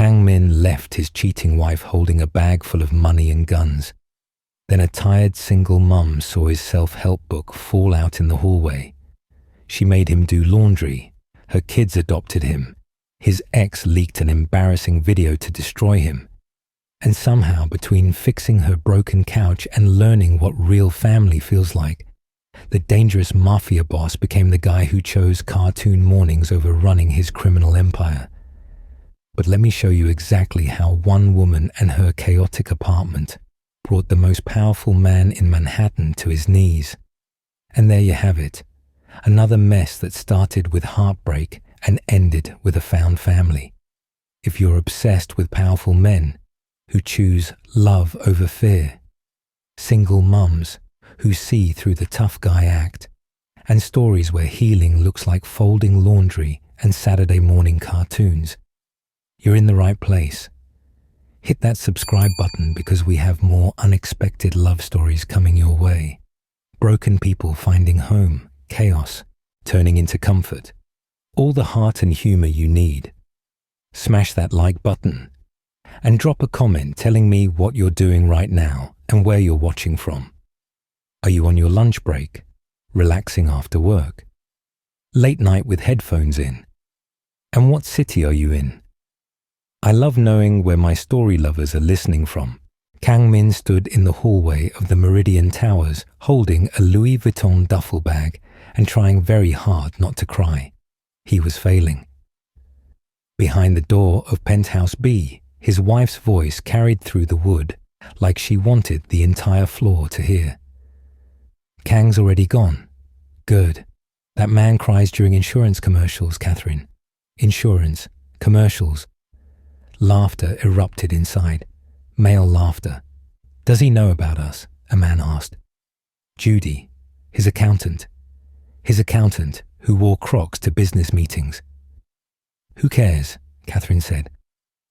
Kang Min left his cheating wife holding a bag full of money and guns. Then a tired single mum saw his self-help book fall out in the hallway. She made him do laundry. Her kids adopted him. His ex leaked an embarrassing video to destroy him. And somehow, between fixing her broken couch and learning what real family feels like, the dangerous Mafia boss became the guy who chose cartoon mornings over running his criminal empire. But let me show you exactly how one woman and her chaotic apartment brought the most powerful man in Manhattan to his knees. And there you have it, another mess that started with heartbreak and ended with a found family. If you're obsessed with powerful men who choose love over fear, single mums who see through the tough guy act, and stories where healing looks like folding laundry and Saturday morning cartoons, you're in the right place. Hit that subscribe button because we have more unexpected love stories coming your way. Broken people finding home, chaos turning into comfort. All the heart and humor you need. Smash that like button and drop a comment telling me what you're doing right now and where you're watching from. Are you on your lunch break? Relaxing after work? Late night with headphones in? And what city are you in? I love knowing where my story lovers are listening from. Kang Min stood in the hallway of the Meridian Towers holding a Louis Vuitton duffel bag and trying very hard not to cry. He was failing. Behind the door of Penthouse B, his wife's voice carried through the wood like she wanted the entire floor to hear. Kang's already gone. Good. That man cries during insurance commercials, Catherine. Insurance, commercials. Laughter erupted inside. Male laughter. Does he know about us? A man asked. Judy, his accountant. His accountant who wore Crocs to business meetings. Who cares? Catherine said.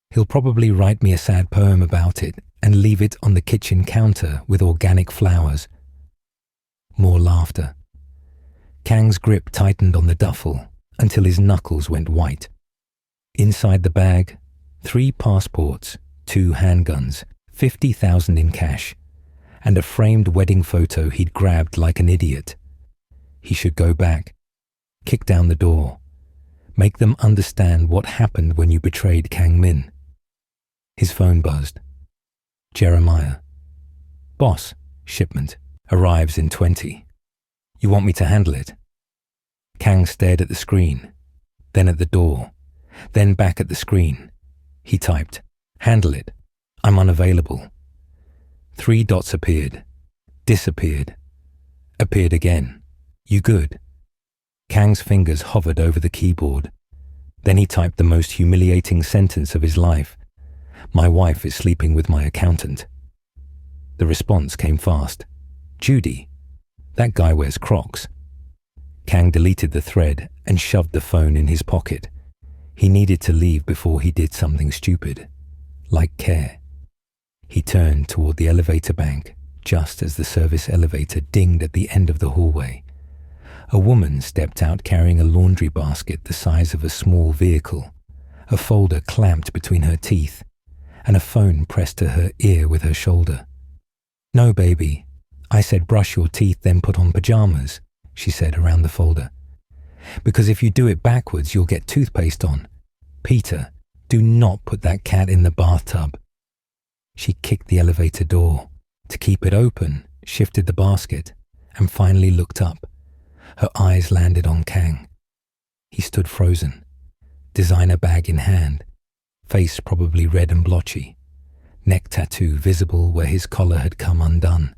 He'll probably write me a sad poem about it and leave it on the kitchen counter with organic flowers. More laughter. Kang's grip tightened on the duffel until his knuckles went white. Inside the bag, 3 passports, 2 handguns, 50,000 in cash, and a framed wedding photo he'd grabbed like an idiot. He should go back, kick down the door, make them understand what happened when you betrayed Kang Min. His phone buzzed. Jeremiah. Boss, shipment, arrives in 20. You want me to handle it? Kang stared at the screen, then at the door, then back at the screen. He typed, handle it. I'm unavailable. 3 dots appeared, disappeared, appeared again. You good? Kang's fingers hovered over the keyboard. Then he typed the most humiliating sentence of his life. My wife is sleeping with my accountant. The response came fast. Judy, that guy wears Crocs. Kang deleted the thread and shoved the phone in his pocket. He needed to leave before he did something stupid, like care. He turned toward the elevator bank just as the service elevator dinged at the end of the hallway. A woman stepped out carrying a laundry basket the size of a small vehicle, a folder clamped between her teeth, and a phone pressed to her ear with her shoulder. No, baby. I said brush your teeth, then put on pajamas, she said around the folder. Because if you do it backwards, you'll get toothpaste on. Peter, do not put that cat in the bathtub. She kicked the elevator door. To keep it open, shifted the basket, and finally looked up. Her eyes landed on Kang. He stood frozen, designer bag in hand, face probably red and blotchy, neck tattoo visible where his collar had come undone,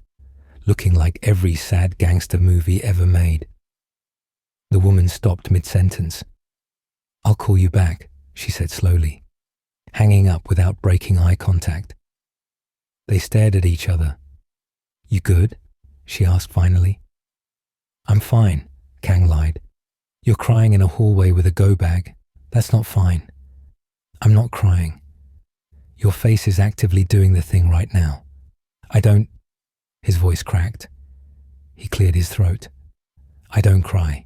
looking like every sad gangster movie ever made. The woman stopped mid-sentence. I'll call you back, she said slowly, hanging up without breaking eye contact. They stared at each other. You good? She asked finally. I'm fine, Kang lied. You're crying in a hallway with a go bag. That's not fine. I'm not crying. Your face is actively doing the thing right now. I don't... His voice cracked. He cleared his throat. I don't cry.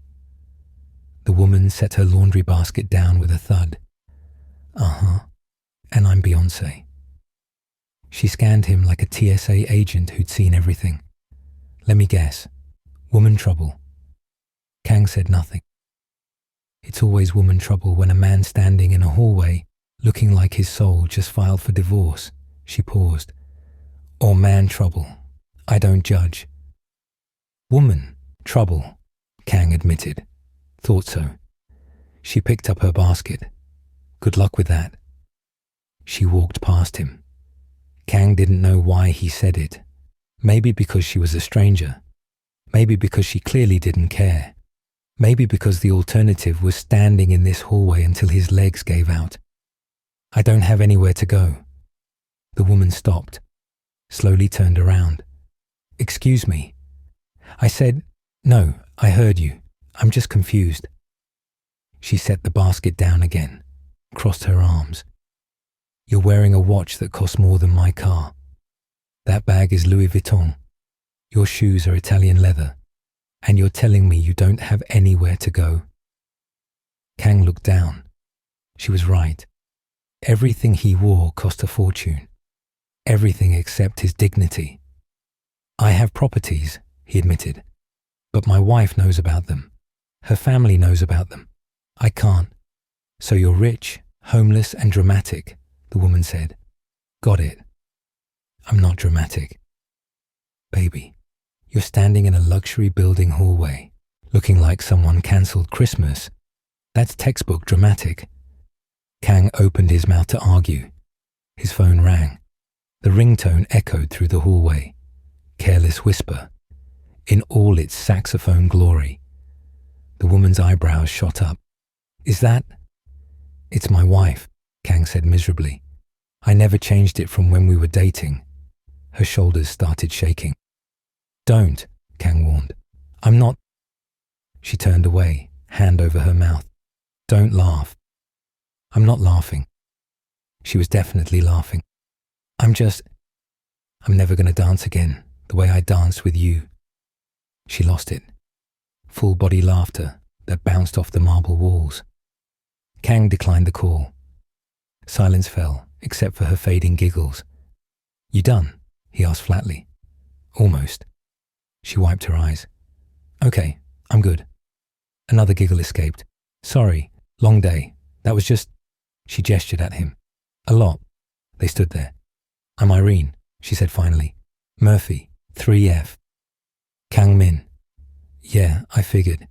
The woman set her laundry basket down with a thud. Uh-huh. And and Beyoncé. She scanned him like a TSA agent who'd seen everything. Let me guess. Woman trouble. Kang said nothing. It's always woman trouble when a man standing in a hallway, looking like his soul just filed for divorce. She paused. Or man trouble. I don't judge. Woman trouble, Kang admitted. Thought so. She picked up her basket. Good luck with that. She walked past him. Kang didn't know why he said it. Maybe because she was a stranger. Maybe because she clearly didn't care. Maybe because the alternative was standing in this hallway until his legs gave out. I don't have anywhere to go. The woman stopped, slowly turned around. Excuse me. I said, no, I heard you. I'm just confused. She set the basket down again, crossed her arms. You're wearing a watch that costs more than my car. That bag is Louis Vuitton. Your shoes are Italian leather. And you're telling me you don't have anywhere to go. Kang looked down. She was right. Everything he wore cost a fortune. Everything except his dignity. I have properties, he admitted, but my wife knows about them. Her family knows about them. I can't. So you're rich, homeless, and dramatic, the woman said. Got it. I'm not dramatic. Baby, you're standing in a luxury building hallway, looking like someone cancelled Christmas. That's textbook dramatic. Kang opened his mouth to argue. His phone rang. The ringtone echoed through the hallway. Careless whisper, in all its saxophone glory. The woman's eyebrows shot up. Is that? It's my wife, Kang said miserably. I never changed it from when we were dating. Her shoulders started shaking. Don't, Kang warned. I'm not. She turned away, hand over her mouth. Don't laugh. I'm not laughing. She was definitely laughing. I'm never going to dance again the way I danced with you. She lost it. Full body laughter that bounced off the marble walls. Kang declined the call. Silence fell, except for her fading giggles. You done? He asked flatly. Almost. She wiped her eyes. Okay, I'm good. Another giggle escaped. Sorry, long day. That was just... She gestured at him. A lot. They stood there. I'm Irene, she said finally. Murphy, 3F. Kang Min. Yeah, I figured.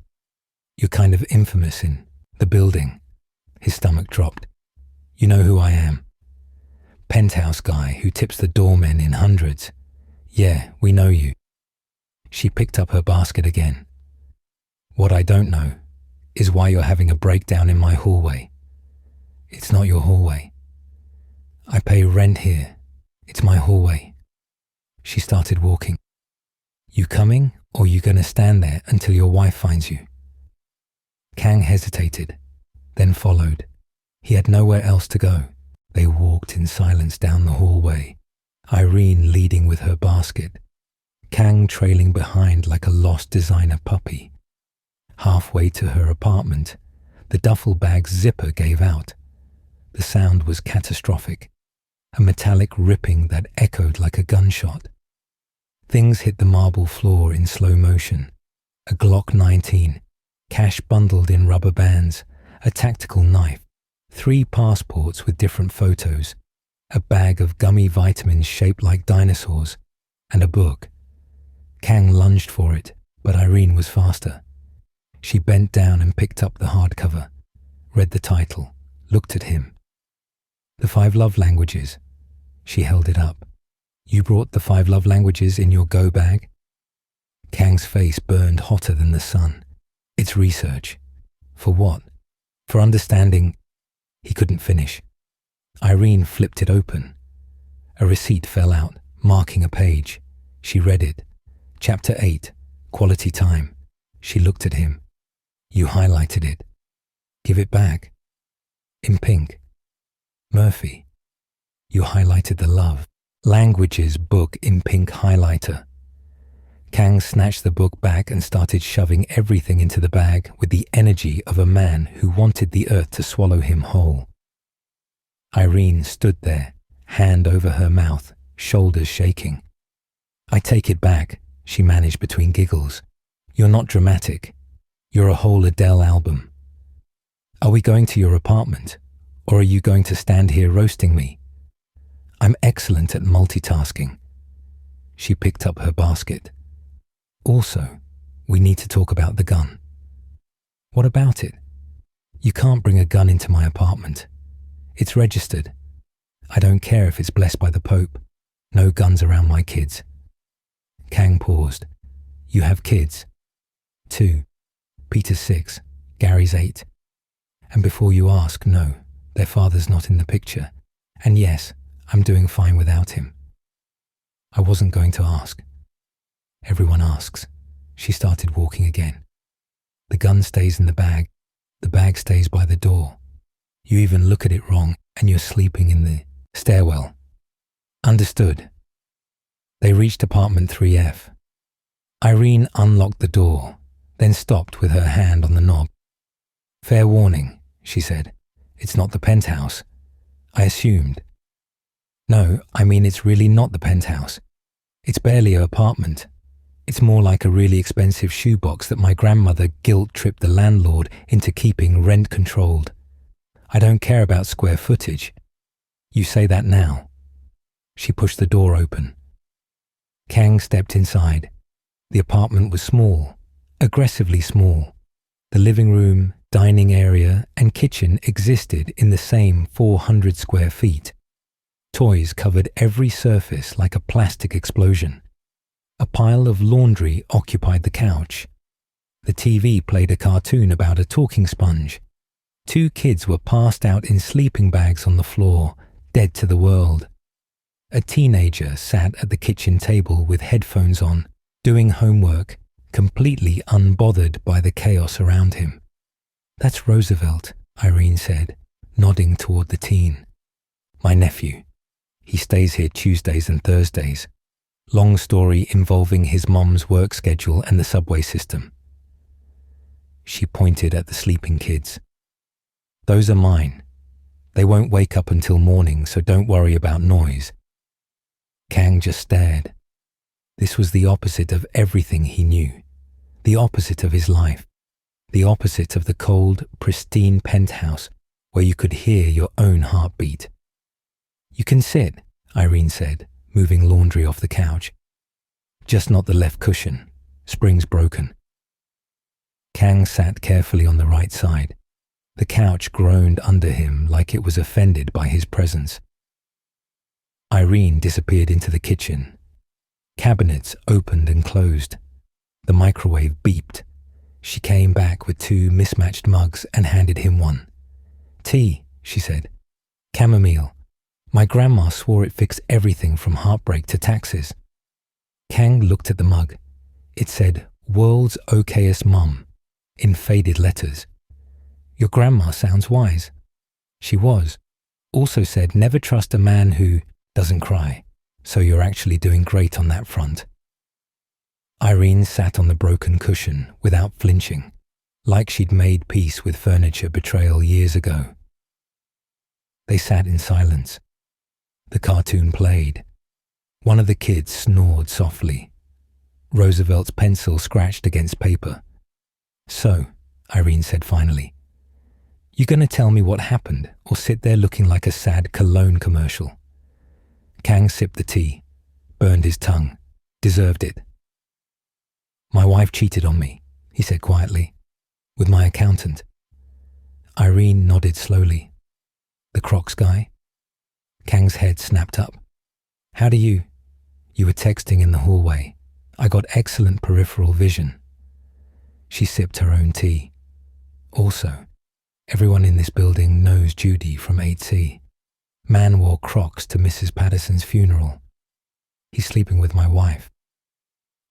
You're kind of infamous in the building. His stomach dropped. You know who I am. Penthouse guy who tips the doormen in hundreds. Yeah, we know you. She picked up her basket again. What I don't know is why you're having a breakdown in my hallway. It's not your hallway. I pay rent here. It's my hallway. She started walking. You coming, or you gonna stand there until your wife finds you? Kang hesitated, then followed. He had nowhere else to go. They walked in silence down the hallway, Irene leading with her basket, Kang trailing behind like a lost designer puppy. Halfway to her apartment, the duffel bag's zipper gave out. The sound was catastrophic, a metallic ripping that echoed like a gunshot. Things hit the marble floor in slow motion. A Glock 19, cash bundled in rubber bands, a tactical knife, 3 passports with different photos, a bag of gummy vitamins shaped like dinosaurs, and a book. Kang lunged for it, but Irene was faster. She bent down and picked up the hardcover, read the title, looked at him. The 5 love languages. She held it up. You brought the 5 love languages in your go bag? Kang's face burned hotter than the sun. It's research. For what? For understanding. He couldn't finish. Irene flipped it open. A receipt fell out, marking a page. She read it. Chapter 8, Quality Time. She looked at him. You highlighted it. Give it back. In pink. Murphy. You highlighted the love. Languages book in pink highlighter. Kang snatched the book back and started shoving everything into the bag with the energy of a man who wanted the earth to swallow him whole. Irene stood there, hand over her mouth, shoulders shaking. "I take it back," she managed between giggles. "You're not dramatic. You're a whole Adele album. Are we going to your apartment, or are you going to stand here roasting me? I'm excellent at multitasking." She picked up her basket. "Also, we need to talk about the gun." "What about it?" "You can't bring a gun into my apartment. It's registered. I don't care if it's blessed by the Pope. No guns around my kids." Kang paused. "You have kids?" "2. Peter's 6. Gary's 8. And before you ask, no, their father's not in the picture. And yes, I'm doing fine without him." "I wasn't going to ask." "Everyone asks." She started walking again. "The gun stays in the bag. The bag stays by the door. You even look at it wrong and you're sleeping in the stairwell." "Understood." They reached apartment 3F. Irene unlocked the door, then stopped with her hand on the knob. "Fair warning," she said. "It's not the penthouse. I assumed." "No, I mean it's really not the penthouse. It's barely an apartment. It's more like a really expensive shoebox that my grandmother guilt-tripped the landlord into keeping rent-controlled. I don't care about square footage. You say that now." She pushed the door open. Kang stepped inside. The apartment was small, aggressively small. The living room, dining area, and kitchen existed in the same 400 square feet. Toys covered every surface like a plastic explosion. A pile of laundry occupied the couch. The TV played a cartoon about a talking sponge. 2 kids were passed out in sleeping bags on the floor, dead to the world. A teenager sat at the kitchen table with headphones on, doing homework, completely unbothered by the chaos around him. "That's Roosevelt," Irene said, nodding toward the teen. "My nephew. He stays here Tuesdays and Thursdays. Long story involving his mom's work schedule and the subway system." She pointed at the sleeping kids. "Those are mine. They won't wake up until morning, so don't worry about noise." Kang just stared. This was the opposite of everything he knew. The opposite of his life. The opposite of the cold, pristine penthouse where you could hear your own heartbeat. "You can sit," Irene said, moving laundry off the couch. "Just not the left cushion. Spring's broken." Kang sat carefully on the right side. The couch groaned under him like it was offended by his presence. Irene disappeared into the kitchen. Cabinets opened and closed. The microwave beeped. She came back with 2 mismatched mugs and handed him one. "Tea," she said. "Chamomile. My grandma swore it fixed everything from heartbreak to taxes." Kang looked at the mug. It said, "World's okayest mum," in faded letters. "Your grandma sounds wise." She was. Also said, "Never trust a man who doesn't cry." So you're actually doing great on that front. Irene sat on the broken cushion without flinching, like she'd made peace with furniture betrayal years ago. They sat in silence. The cartoon played. One of the kids snored softly. Roosevelt's pencil scratched against paper. "So," Irene said finally, "you gonna tell me what happened or sit there looking like a sad cologne commercial?" Kang sipped the tea, burned his tongue, deserved it. "My wife cheated on me," he said quietly, "with my accountant." Irene nodded slowly. "The Crocs guy?" Kang's head snapped up. "How do you? You were texting in the hallway. I got excellent peripheral vision." She sipped her own tea. "Also, everyone in this building knows Judy from 8C. Man wore Crocs to Mrs. Patterson's funeral. He's sleeping with my wife.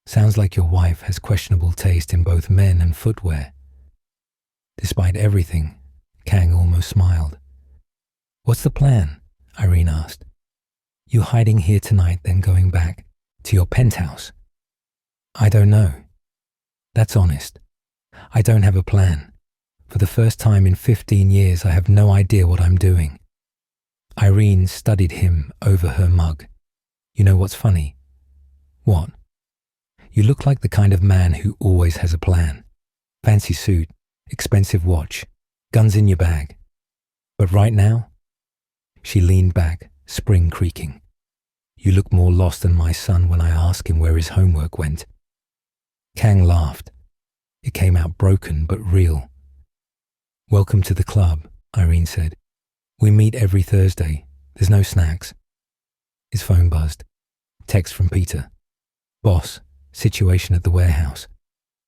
Sounds like your wife has questionable taste in both men and footwear." Despite everything, Kang almost smiled. "What's the plan?" Irene asked. "You hiding here tonight, then going back to your penthouse?" "I don't know. That's honest. I don't have a plan. For the first time in 15 years, I have no idea what I'm doing. Irene studied him over her mug. You know what's funny? What? You look like the kind of man who always has a plan. Fancy suit, expensive watch, guns in your bag. But right now? She leaned back, spring creaking. You look more lost than my son when I ask him where his homework went. Kang laughed. It came out broken but real. Welcome to the club, Irene said. We meet every Thursday. There's no snacks. His phone buzzed. Text from Peter. Boss, situation at the warehouse.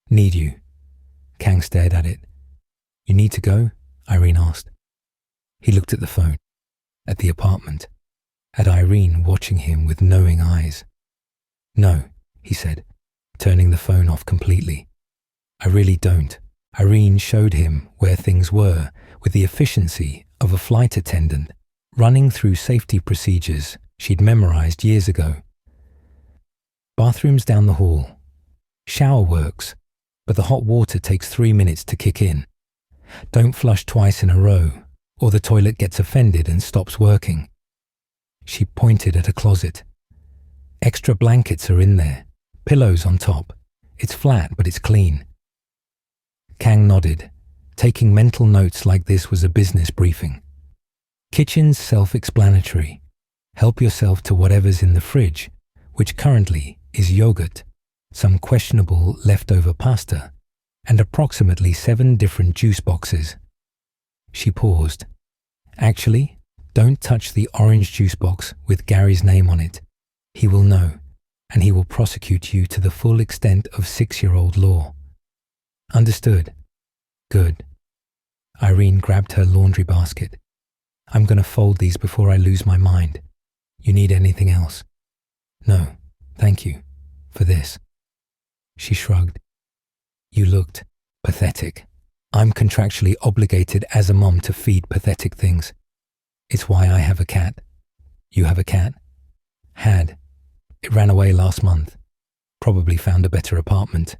Need you. Kang stared at it. You need to go? Irene asked. He looked at the phone, at the apartment, at Irene watching him with knowing eyes. No, he said, turning the phone off completely. I really don't. Irene showed him where things were with the efficiency of a flight attendant running through safety procedures she'd memorized years ago. Bathrooms down the hall. Shower works, but the hot water takes 3 minutes to kick in. Don't flush twice in a row, or the toilet gets offended and stops working. She pointed at a closet. Extra blankets are in there, pillows on top. It's flat, but it's clean. Kang nodded, taking mental notes like this was a business briefing. Kitchen's self-explanatory. Help yourself to whatever's in the fridge, which currently is yogurt, some questionable leftover pasta, and approximately 7 different juice boxes. She paused. Actually, don't touch the orange juice box with Gary's name on it. He will know, and he will prosecute you to the full extent of 6-year-old law. Understood. Good. Irene grabbed her laundry basket. I'm going to fold these before I lose my mind. You need anything else? No, thank you, for this. She shrugged. You looked pathetic. I'm contractually obligated as a mom to feed pathetic things. It's why I have a cat. You have a cat? Had. It ran away last month. Probably found a better apartment.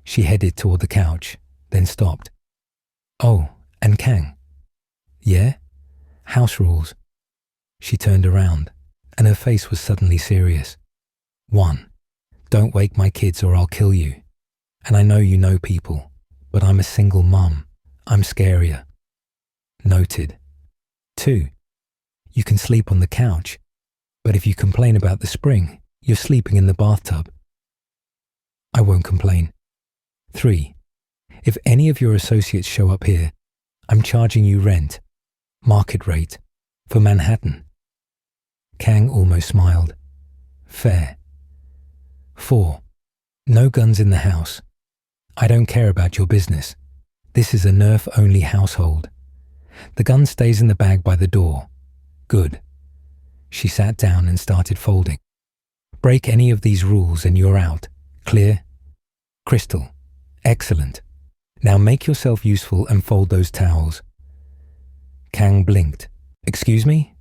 She headed toward the couch, then stopped. Oh, and Kang. Yeah? House rules. She turned around, and her face was suddenly serious. 1. Don't wake my kids or I'll kill you. And I know you know people, but I'm a single mum. I'm scarier. Noted. 2. You can sleep on the couch, but if you complain about the spring, you're sleeping in the bathtub. I won't complain. 3. If any of your associates show up here, I'm charging you rent, market rate, for Manhattan. Kang almost smiled. Fair. 4. No guns in the house. I don't care about your business. This is a nerf-only household. The gun stays in the bag by the door. Good. She sat down and started folding. Break any of these rules and you're out. Clear? Crystal. Excellent. Now make yourself useful and fold those towels. Kang blinked. Excuse me?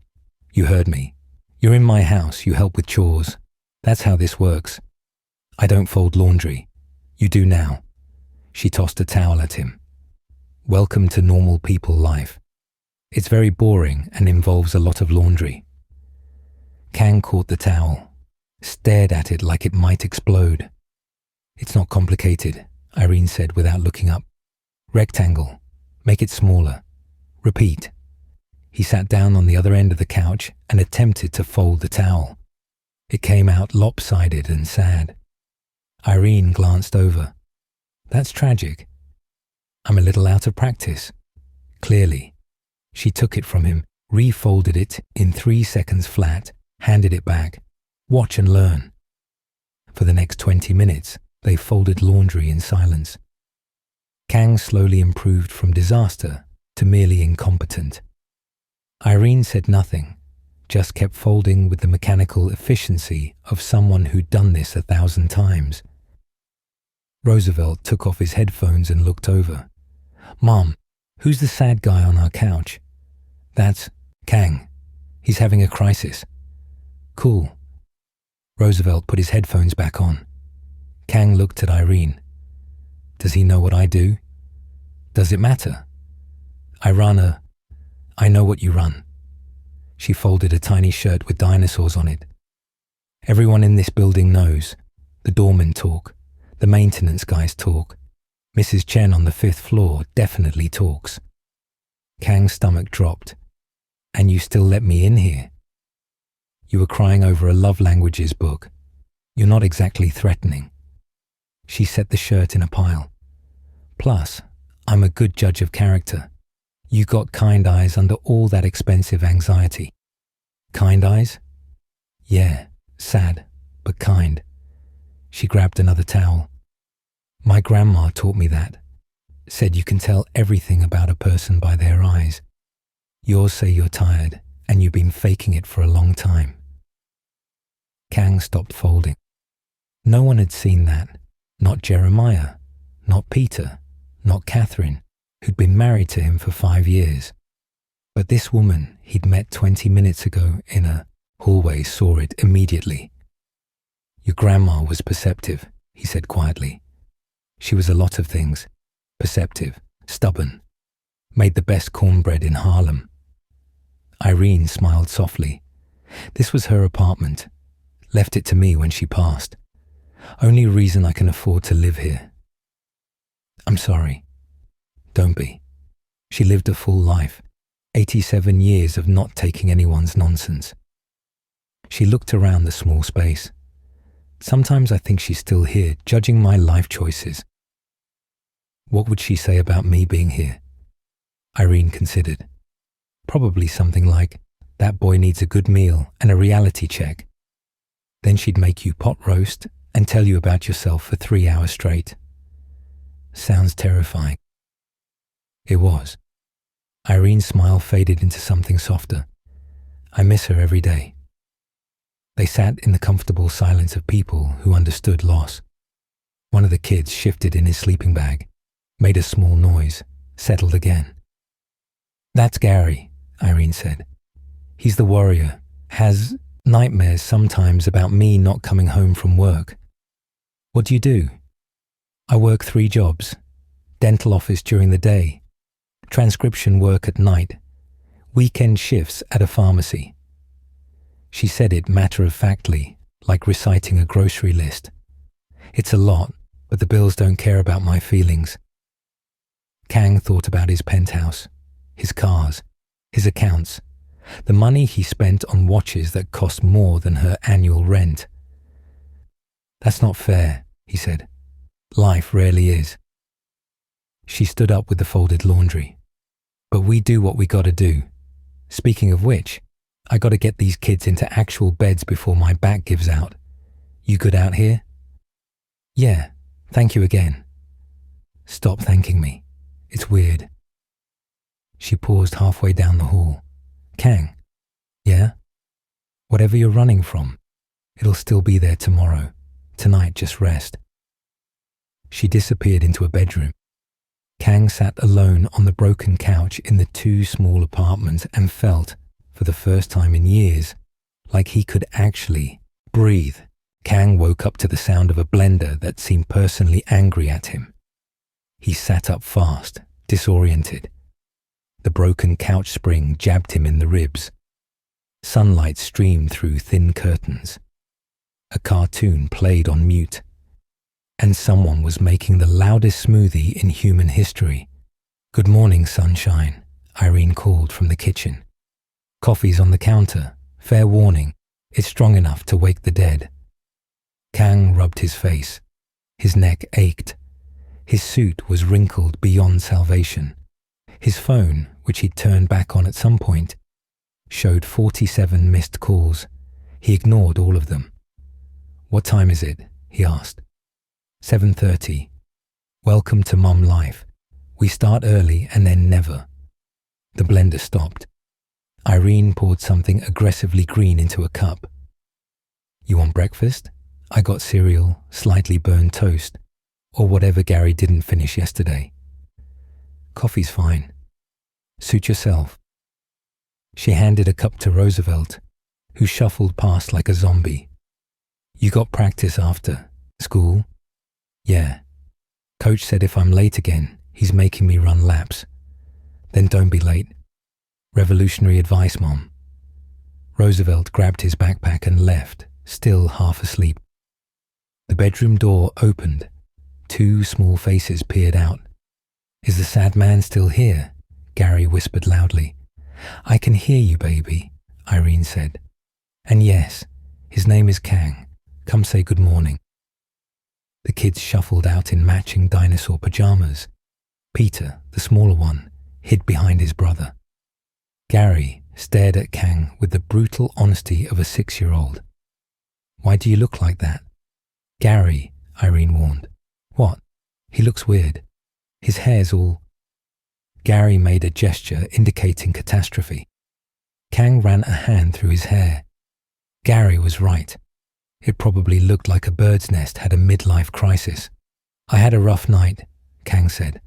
You heard me. You're in my house, you help with chores. That's how this works. I don't fold laundry. You do now. She tossed a towel at him. Welcome to normal people life. It's very boring and involves a lot of laundry. Kang caught the towel, stared at it like it might explode. It's not complicated, Irene said without looking up. Rectangle. Make it smaller. Repeat. He sat down on the other end of the couch and attempted to fold the towel. It came out lopsided and sad. Irene glanced over. That's tragic. I'm a little out of practice. Clearly. She took it from him, refolded it in 3 seconds flat, handed it back. Watch and learn. For the next 20 minutes, they folded laundry in silence. Kang slowly improved from disaster to merely incompetent. Irene said nothing, just kept folding with the mechanical efficiency of someone who'd done this 1,000 times. Roosevelt took off his headphones and looked over. Mom, who's the sad guy on our couch? That's Kang. He's having a crisis. Cool. Roosevelt put his headphones back on. Kang looked at Irene. Does he know what I do? Does it matter? I know what you run. She folded a tiny shirt with dinosaurs on it. Everyone in this building knows. The doormen talk. The maintenance guys talk. Mrs. Chen on the 5th floor definitely talks. Kang's stomach dropped. And you still let me in here? You were crying over a love languages book. You're not exactly threatening. She set the shirt in a pile. Plus, I'm a good judge of character. You got kind eyes under all that expensive anxiety. Kind eyes? Yeah, sad, but kind. She grabbed another towel. My grandma taught me that. Said you can tell everything about a person by their eyes. Yours say you're tired, and you've been faking it for a long time. Kang stopped folding. No one had seen that. Not Jeremiah, not Peter, not Catherine, who'd been married to him for 5 years. But this woman he'd met 20 minutes ago in a hallway saw it immediately. Your grandma was perceptive, he said quietly. She was a lot of things. Perceptive, stubborn, made the best cornbread in Harlem. Irene smiled softly. This was her apartment. Left it to me when she passed. Only reason I can afford to live here. I'm sorry. Don't be. She lived a full life, 87 years of not taking anyone's nonsense. She looked around the small space. Sometimes I think she's still here, judging my life choices. What would she say about me being here? Irene considered. Probably something like, that boy needs a good meal and a reality check. Then she'd make you pot roast and tell you about yourself for 3 hours straight. Sounds terrifying. It was. Irene's smile faded into something softer. I miss her every day. They sat in the comfortable silence of people who understood loss. One of the kids shifted in his sleeping bag, made a small noise, settled again. That's Gary, Irene said. He's the warrior, has nightmares sometimes about me not coming home from work. What do you do? I work 3 jobs. Dental office during the day, transcription work at night, weekend shifts at a pharmacy. She said it matter-of-factly, like reciting a grocery list. It's a lot, but the bills don't care about my feelings. Kang thought about his penthouse, his cars, his accounts, the money he spent on watches that cost more than her annual rent. That's not fair, he said. Life rarely is. She stood up with the folded laundry. But we do what we gotta do. Speaking of which, I gotta get these kids into actual beds before my back gives out. You good out here? Yeah, thank you again. Stop thanking me. It's weird. She paused halfway down the hall. Kang? Yeah? Whatever you're running from, it'll still be there tomorrow. Tonight, just rest. She disappeared into a bedroom. Kang sat alone on the broken couch in the 2 small apartments and felt, for the first time in years, like he could actually breathe. Kang woke up to the sound of a blender that seemed personally angry at him. He sat up fast, disoriented. The broken couch spring jabbed him in the ribs. Sunlight streamed through thin curtains. A cartoon played on mute. And someone was making the loudest smoothie in human history. Good morning, sunshine, Irene called from the kitchen. Coffee's on the counter. Fair warning, it's strong enough to wake the dead. Kang rubbed his face. His neck ached. His suit was wrinkled beyond salvation. His phone, which he'd turned back on at some point, showed 47 missed calls. He ignored all of them. What time is it? He asked. 7:30. Welcome to Mum Life. We start early and then never. The blender stopped. Irene poured something aggressively green into a cup. You want breakfast? I got cereal, slightly burned toast, or whatever Gary didn't finish yesterday. Coffee's fine. Suit yourself. She handed a cup to Roosevelt, who shuffled past like a zombie. You got practice after school? Yeah. Coach said if I'm late again, he's making me run laps. Then don't be late. Revolutionary advice, Mom. Roosevelt grabbed his backpack and left, still half asleep. The bedroom door opened. 2 small faces peered out. "Is the sad man still here?" Gary whispered loudly. "I can hear you, baby," Irene said. "And yes, his name is Kang. Come say good morning." The kids shuffled out in matching dinosaur pajamas. Peter, the smaller one, hid behind his brother. Gary stared at Kang with the brutal honesty of a 6-year-old. "Why do you look like that?" "Gary," Irene warned. "What? He looks weird. His hair's all..." Gary made a gesture indicating catastrophe. Kang ran a hand through his hair. Gary was right. It probably looked like a bird's nest had a midlife crisis. "I had a rough night," Kang said.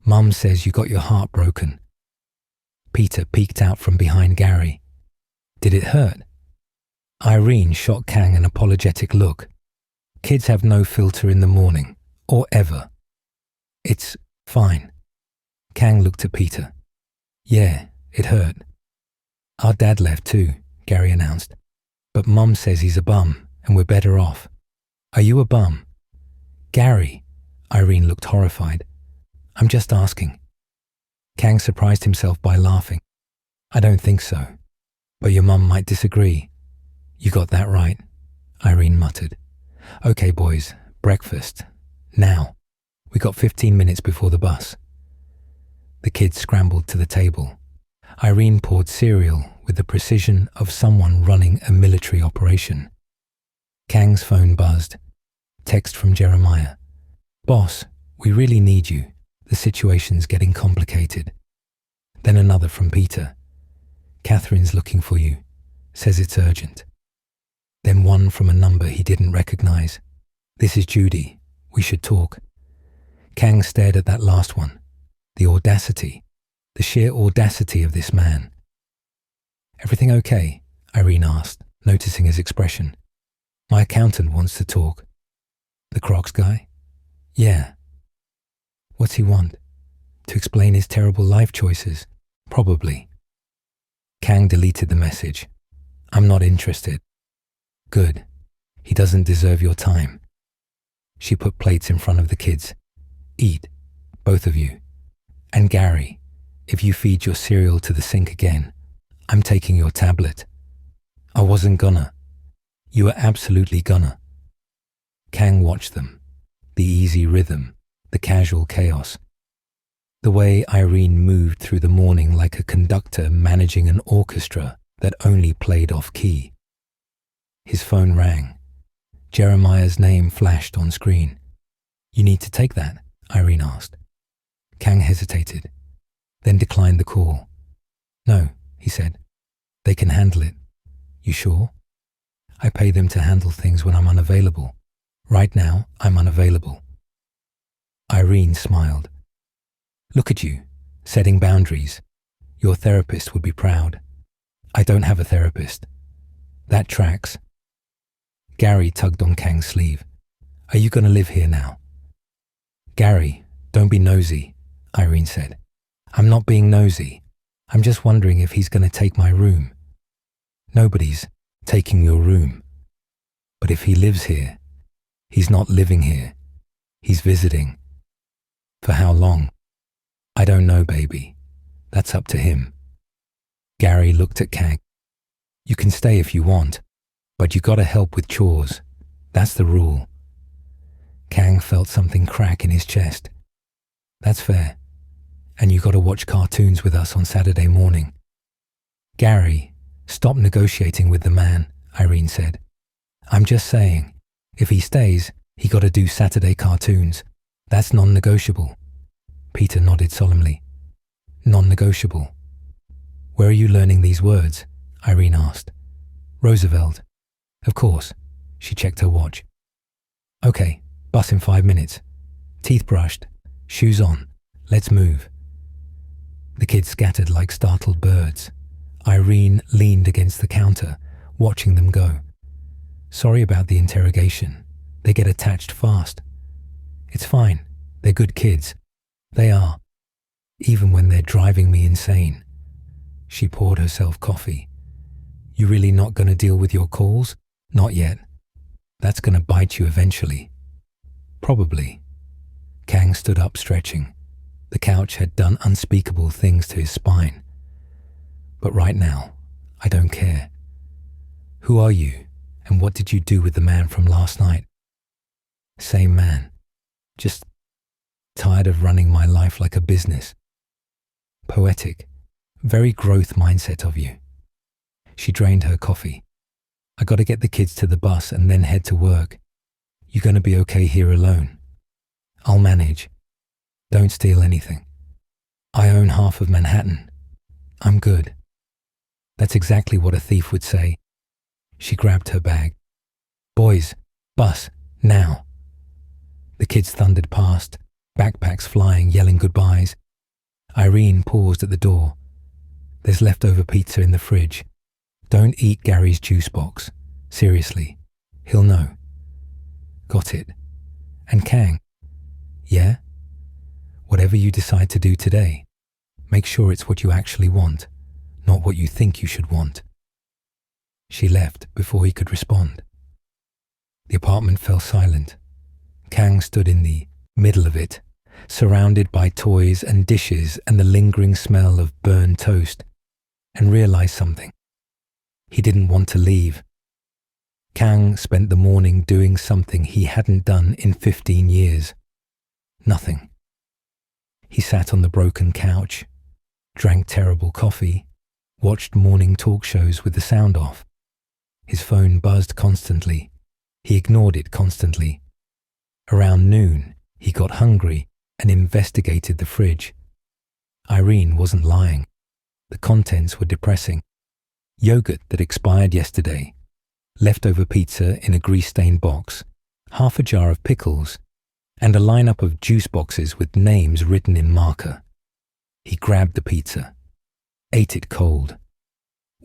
"Mum says you got your heart broken." Peter peeked out from behind Gary. "Did it hurt?" Irene shot Kang an apologetic look. Kids have no filter in the morning, or ever. "It's fine." Kang looked at Peter. "Yeah, it hurt." "Our dad left too," Gary announced. "But Mum says he's a bum, and we're better off." "Are you a bum?" "Gary," Irene looked horrified. "I'm just asking." Kang surprised himself by laughing. "I don't think so, but your mum might disagree." "You got that right," Irene muttered. "Okay, boys, breakfast. Now. We got 15 minutes before the bus." The kids scrambled to the table. Irene poured cereal with the precision of someone running a military operation. Kang's phone buzzed. Text from Jeremiah. "Boss, we really need you. The situation's getting complicated." Then another from Peter. "Catherine's looking for you. Says it's urgent." Then one from a number he didn't recognize. "This is Judy. We should talk." Kang stared at that last one. The audacity. The sheer audacity of this man. "Everything okay?" Irene asked, noticing his expression. "My accountant wants to talk." "The Crocs guy?" "Yeah." "What's he want? To explain his terrible life choices?" "Probably." Kang deleted the message. "I'm not interested." "Good. He doesn't deserve your time." She put plates in front of the kids. "Eat, both of you. And Gary, if you feed your cereal to the sink again, I'm taking your tablet." "I wasn't gonna." "You were absolutely gonna." Kang watched them. The easy rhythm, the casual chaos. The way Irene moved through the morning like a conductor managing an orchestra that only played off key. His phone rang. Jeremiah's name flashed on screen. "You need to take that?" Irene asked. Kang hesitated, then declined the call. "No," he said. "They can handle it." "You sure?" "I pay them to handle things when I'm unavailable. Right now, I'm unavailable." Irene smiled. "Look at you, setting boundaries. Your therapist would be proud." "I don't have a therapist." "That tracks." Gary tugged on Kang's sleeve. "Are you going to live here now?" "Gary, don't be nosy," Irene said. "I'm not being nosy. I'm just wondering if he's going to take my room." "Nobody's taking your room. But if he lives here, he's not living here. He's visiting." "For how long?" "I don't know, baby. That's up to him." Gary looked at Kang. "You can stay if you want, but you gotta help with chores. That's the rule." Kang felt something crack in his chest. "That's fair. And you gotta watch cartoons with us on Saturday morning." "Gary, stop negotiating with the man," Irene said. "I'm just saying, if he stays, he gotta do Saturday cartoons. That's non-negotiable." Peter nodded solemnly. "Non-negotiable. Where are you learning these words?" Irene asked. "Roosevelt." "Of course." She checked her watch. "Okay, bus in 5 minutes. Teeth brushed. Shoes on. Let's move." The kids scattered like startled birds. Irene leaned against the counter, watching them go. "Sorry about the interrogation. They get attached fast." "It's fine. They're good kids. They are. Even when they're driving me insane." She poured herself coffee. You really not gonna deal with your calls? Not yet. That's gonna bite you eventually. Probably. Kang stood up, stretching. The couch had done unspeakable things to his spine. But right now, I don't care. Who are you, and what did you do with the man from last night? Same man. Just tired of running my life like a business. Poetic. Very growth mindset of you. She drained her coffee. I gotta get the kids to the bus and then head to work. You gonna be okay here alone? I'll manage. Don't steal anything. I own half of Manhattan. I'm good. That's exactly what a thief would say. She grabbed her bag. Boys, bus, now. The kids thundered past, backpacks flying, yelling goodbyes. Irene paused at the door. There's leftover pizza in the fridge. Don't eat Gary's juice box. Seriously. He'll know. Got it. And Kang? Yeah? Whatever you decide to do today, make sure it's what you actually want, not what you think you should want. She left before he could respond. The apartment fell silent. Kang stood in the middle of it, surrounded by toys and dishes and the lingering smell of burned toast, and realized something. He didn't want to leave. Kang spent the morning doing something he hadn't done in 15 years. Nothing. He sat on the broken couch, drank terrible coffee, watched morning talk shows with the sound off. His phone buzzed constantly. He ignored it constantly. Around noon, he got hungry and investigated the fridge. Irene wasn't lying. The contents were depressing. Yogurt that expired yesterday, leftover pizza in a grease-stained box, half a jar of pickles, and a lineup of juice boxes with names written in marker. He grabbed the pizza, ate it cold,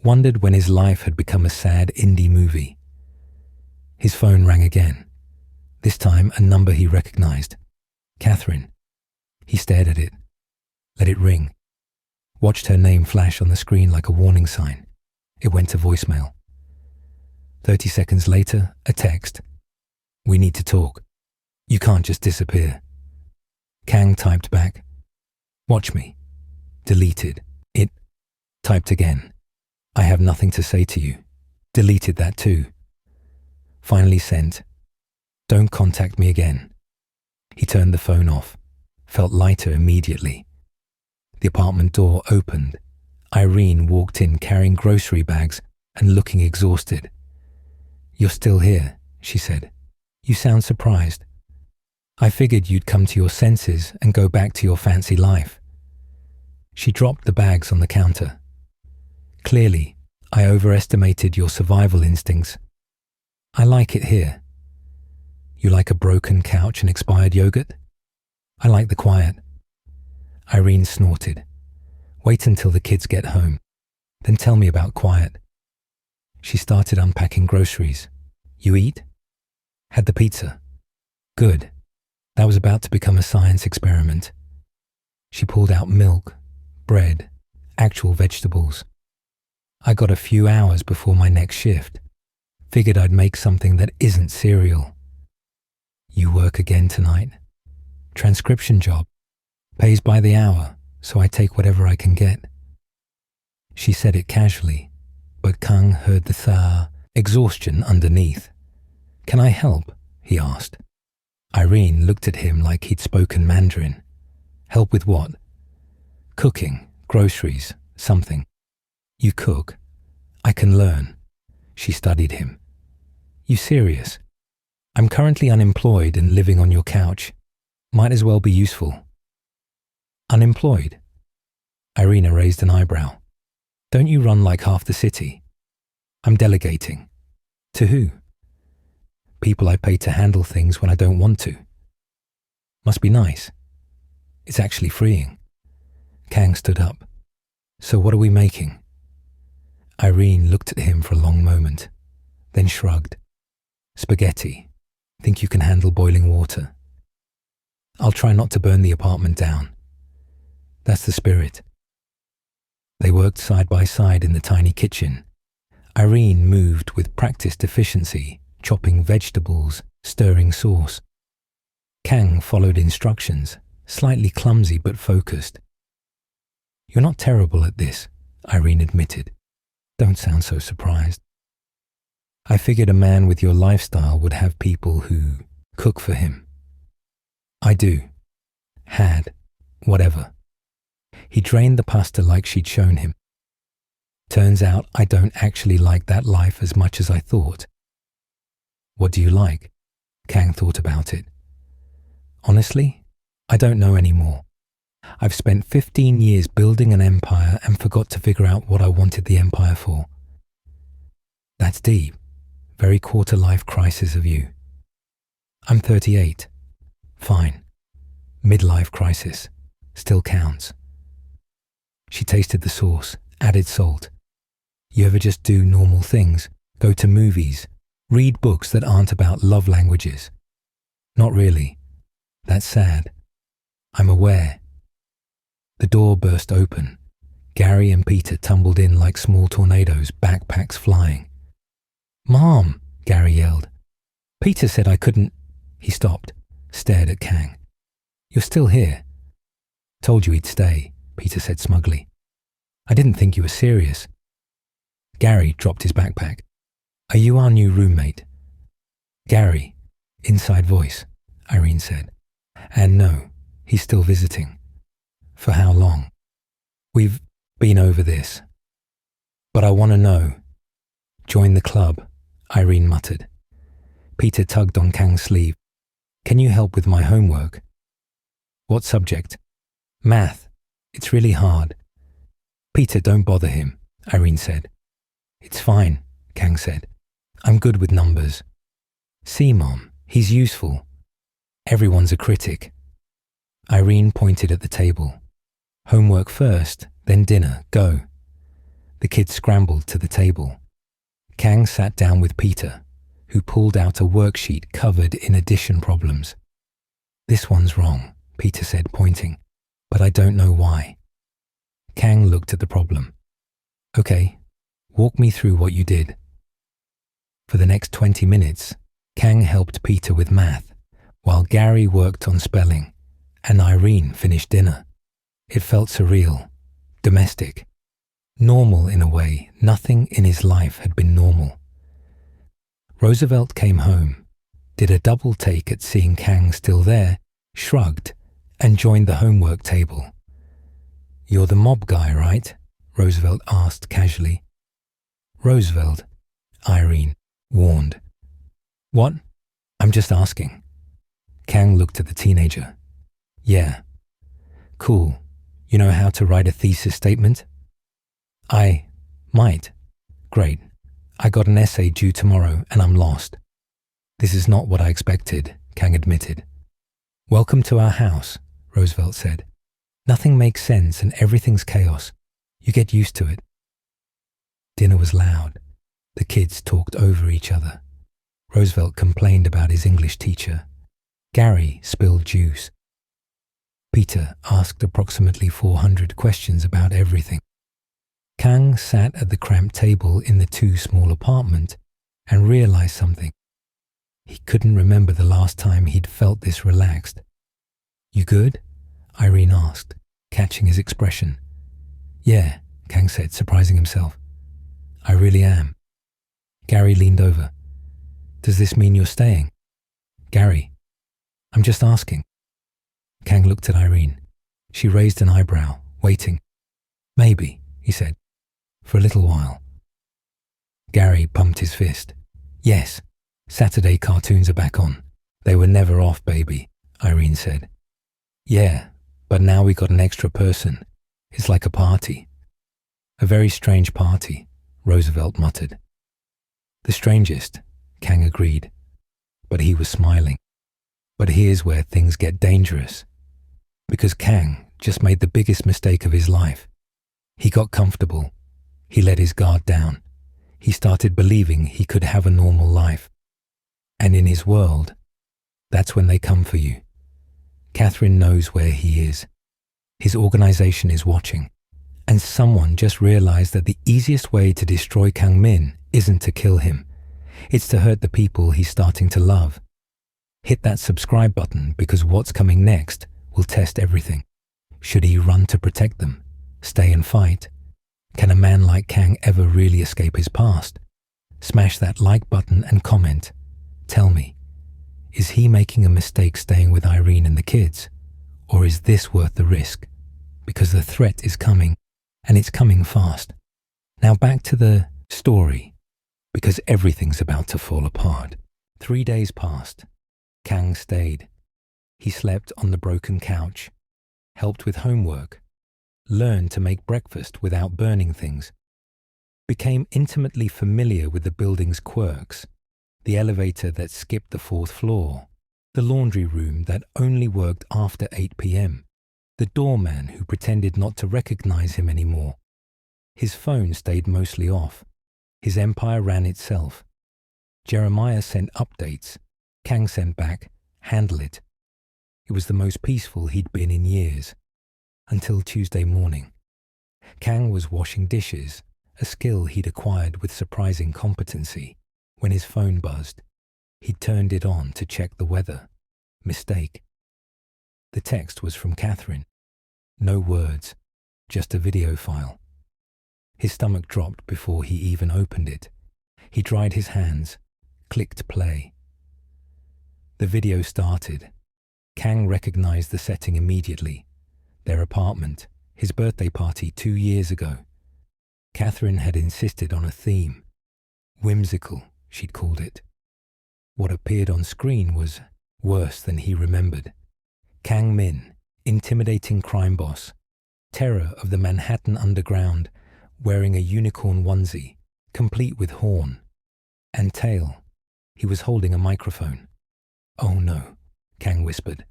wondered when his life had become a sad indie movie. His phone rang again, this time a number he recognized. Catherine. He stared at it, let it ring, watched her name flash on the screen like a warning sign. It went to voicemail. 30 seconds later, a text. We need to talk. You can't just disappear. Kang typed back. Watch me. Deleted. It. Typed again. I have nothing to say to you. Deleted that too. Finally sent. Don't contact me again. He turned the phone off. Felt lighter immediately. The apartment door opened. Irene walked in carrying grocery bags and looking exhausted. You're still here, she said. You sound surprised. I figured you'd come to your senses and go back to your fancy life. She dropped the bags on the counter. Clearly, I overestimated your survival instincts. I like it here. You like a broken couch and expired yogurt? I like the quiet. Irene snorted. Wait until the kids get home. Then tell me about quiet. She started unpacking groceries. You eat? Had the pizza. Good. That was about to become a science experiment. She pulled out milk, bread, actual vegetables. I got a few hours before my next shift. Figured I'd make something that isn't cereal. You work again tonight. Transcription job. Pays by the hour, so I take whatever I can get. She said it casually, but Kang heard the exhaustion underneath. Can I help? He asked. Irene looked at him like he'd spoken Mandarin. Help with what? Cooking, groceries, something. You cook. I can learn. She studied him. You serious? I'm currently unemployed and living on your couch. Might as well be useful. Unemployed? Irina raised an eyebrow. Don't you run like half the city? I'm delegating. To who? People I pay to handle things when I don't want to. Must be nice. It's actually freeing. Kang stood up. So what are we making? Irene looked at him for a long moment, then shrugged. Spaghetti. Think you can handle boiling water? I'll try not to burn the apartment down. That's the spirit. They worked side by side in the tiny kitchen. Irene moved with practiced efficiency, chopping vegetables, stirring sauce. Kang followed instructions, slightly clumsy but focused. "You're not terrible at this," Irene admitted. "Don't sound so surprised." "I figured a man with your lifestyle would have people who cook for him." "I do. Had. Whatever." He drained the pasta like she'd shown him. "Turns out I don't actually like that life as much as I thought." "What do you like?" Kang thought about it. "Honestly, I don't know anymore. I've spent 15 years building an empire and forgot to figure out what I wanted the empire for." "That's deep. Very quarter-life crisis of you." "I'm 38. Fine. Midlife crisis. Still counts." She tasted the sauce, added salt. "You ever just do normal things? Go to movies? Read books that aren't about love languages?" "Not really. That's sad." "I'm aware." The door burst open. Gary and Peter tumbled in like small tornadoes, backpacks flying. "Mom!" Gary yelled. "Peter said I couldn't." He stopped, stared at Kang. "You're still here." "Told you he'd stay," Peter said smugly. "I didn't think you were serious." Gary dropped his backpack. "Are you our new roommate?" "Gary," inside voice, Irene said. "And no, he's still visiting." "For how long?" "We've been over this." "But I want to know." "Join the club," Irene muttered. Peter tugged on Kang's sleeve. "Can you help with my homework?" "What subject?" "Math. It's really hard." "Peter, don't bother him," Irene said. "It's fine," Kang said. "I'm good with numbers." "See, Mom, he's useful." "Everyone's a critic." Irene pointed at the table. "Homework first, then dinner, go." The kids scrambled to the table. Kang sat down with Peter, who pulled out a worksheet covered in addition problems. "This one's wrong," Peter said, pointing, "but I don't know why." Kang looked at the problem. "Okay, walk me through what you did." For the next 20 minutes, Kang helped Peter with math, while Gary worked on spelling, and Irene finished dinner. It felt surreal, domestic, normal in a way. Nothing in his life had been normal. Roosevelt came home, did a double take at seeing Kang still there, shrugged, and joined the homework table. "You're the mob guy, right?" Roosevelt asked casually. "Roosevelt," Irene warned. "What? I'm just asking." Kang looked at the teenager. "Yeah. Cool. You know how to write a thesis statement?" "I might." "Great. I got an essay due tomorrow and I'm lost." "This is not what I expected," Kang admitted. "Welcome to our house," Roosevelt said. "Nothing makes sense and everything's chaos. You get used to it." Dinner was loud. The kids talked over each other. Roosevelt complained about his English teacher. Gary spilled juice. Peter asked approximately 400 questions about everything. Kang sat at the cramped table in the too-small apartment and realized something. He couldn't remember the last time he'd felt this relaxed. "You good?" Irene asked, catching his expression. "Yeah," Kang said, surprising himself. "I really am." Gary leaned over. "Does this mean you're staying?" "Gary, I'm just asking." Kang looked at Irene. She raised an eyebrow, waiting. "Maybe," he said, "for a little while." Gary pumped his fist. "Yes, Saturday cartoons are back on. They were never off, baby," Irene said. "Yeah, but now we got an extra person. It's like a party." "A very strange party," Roosevelt muttered. "The strangest," Kang agreed, but he was smiling. But here's where things get dangerous. Because Kang just made the biggest mistake of his life. He got comfortable. He let his guard down. He started believing he could have a normal life. And in his world, that's when they come for you. Catherine knows where he is. His organization is watching. And someone just realized that the easiest way to destroy Kang Min isn't to kill him. It's to hurt the people he's starting to love. Hit that subscribe button because what's coming next will test everything. Should he run to protect them? Stay and fight? Can a man like Kang ever really escape his past? Smash that like button and comment. Tell me, is he making a mistake staying with Irene and the kids? Or is this worth the risk? Because the threat is coming, and it's coming fast. Now back to the story, because everything's about to fall apart. 3 days passed. Kang stayed. He slept on the broken couch, helped with homework, learned to make breakfast without burning things, became intimately familiar with the building's quirks, the elevator that skipped the 4th floor, the laundry room that only worked after 8 p.m., the doorman who pretended not to recognize him anymore. His phone stayed mostly off. His empire ran itself. Jeremiah sent updates. Kang sent back, handle it. It was the most peaceful he'd been in years. Until Tuesday morning. Kang was washing dishes, a skill he'd acquired with surprising competency, when his phone buzzed. He'd turned it on to check the weather. Mistake. The text was from Catherine. No words, just a video file. His stomach dropped before he even opened it. He dried his hands, clicked play. The video started. Kang recognized the setting immediately. Their apartment, his birthday party 2 years ago. Catherine had insisted on a theme. Whimsical, she'd called it. What appeared on screen was worse than he remembered. Kang Min, intimidating crime boss, terror of the Manhattan underground, wearing a unicorn onesie, complete with horn and tail. He was holding a microphone. "Oh no," Kang whispered.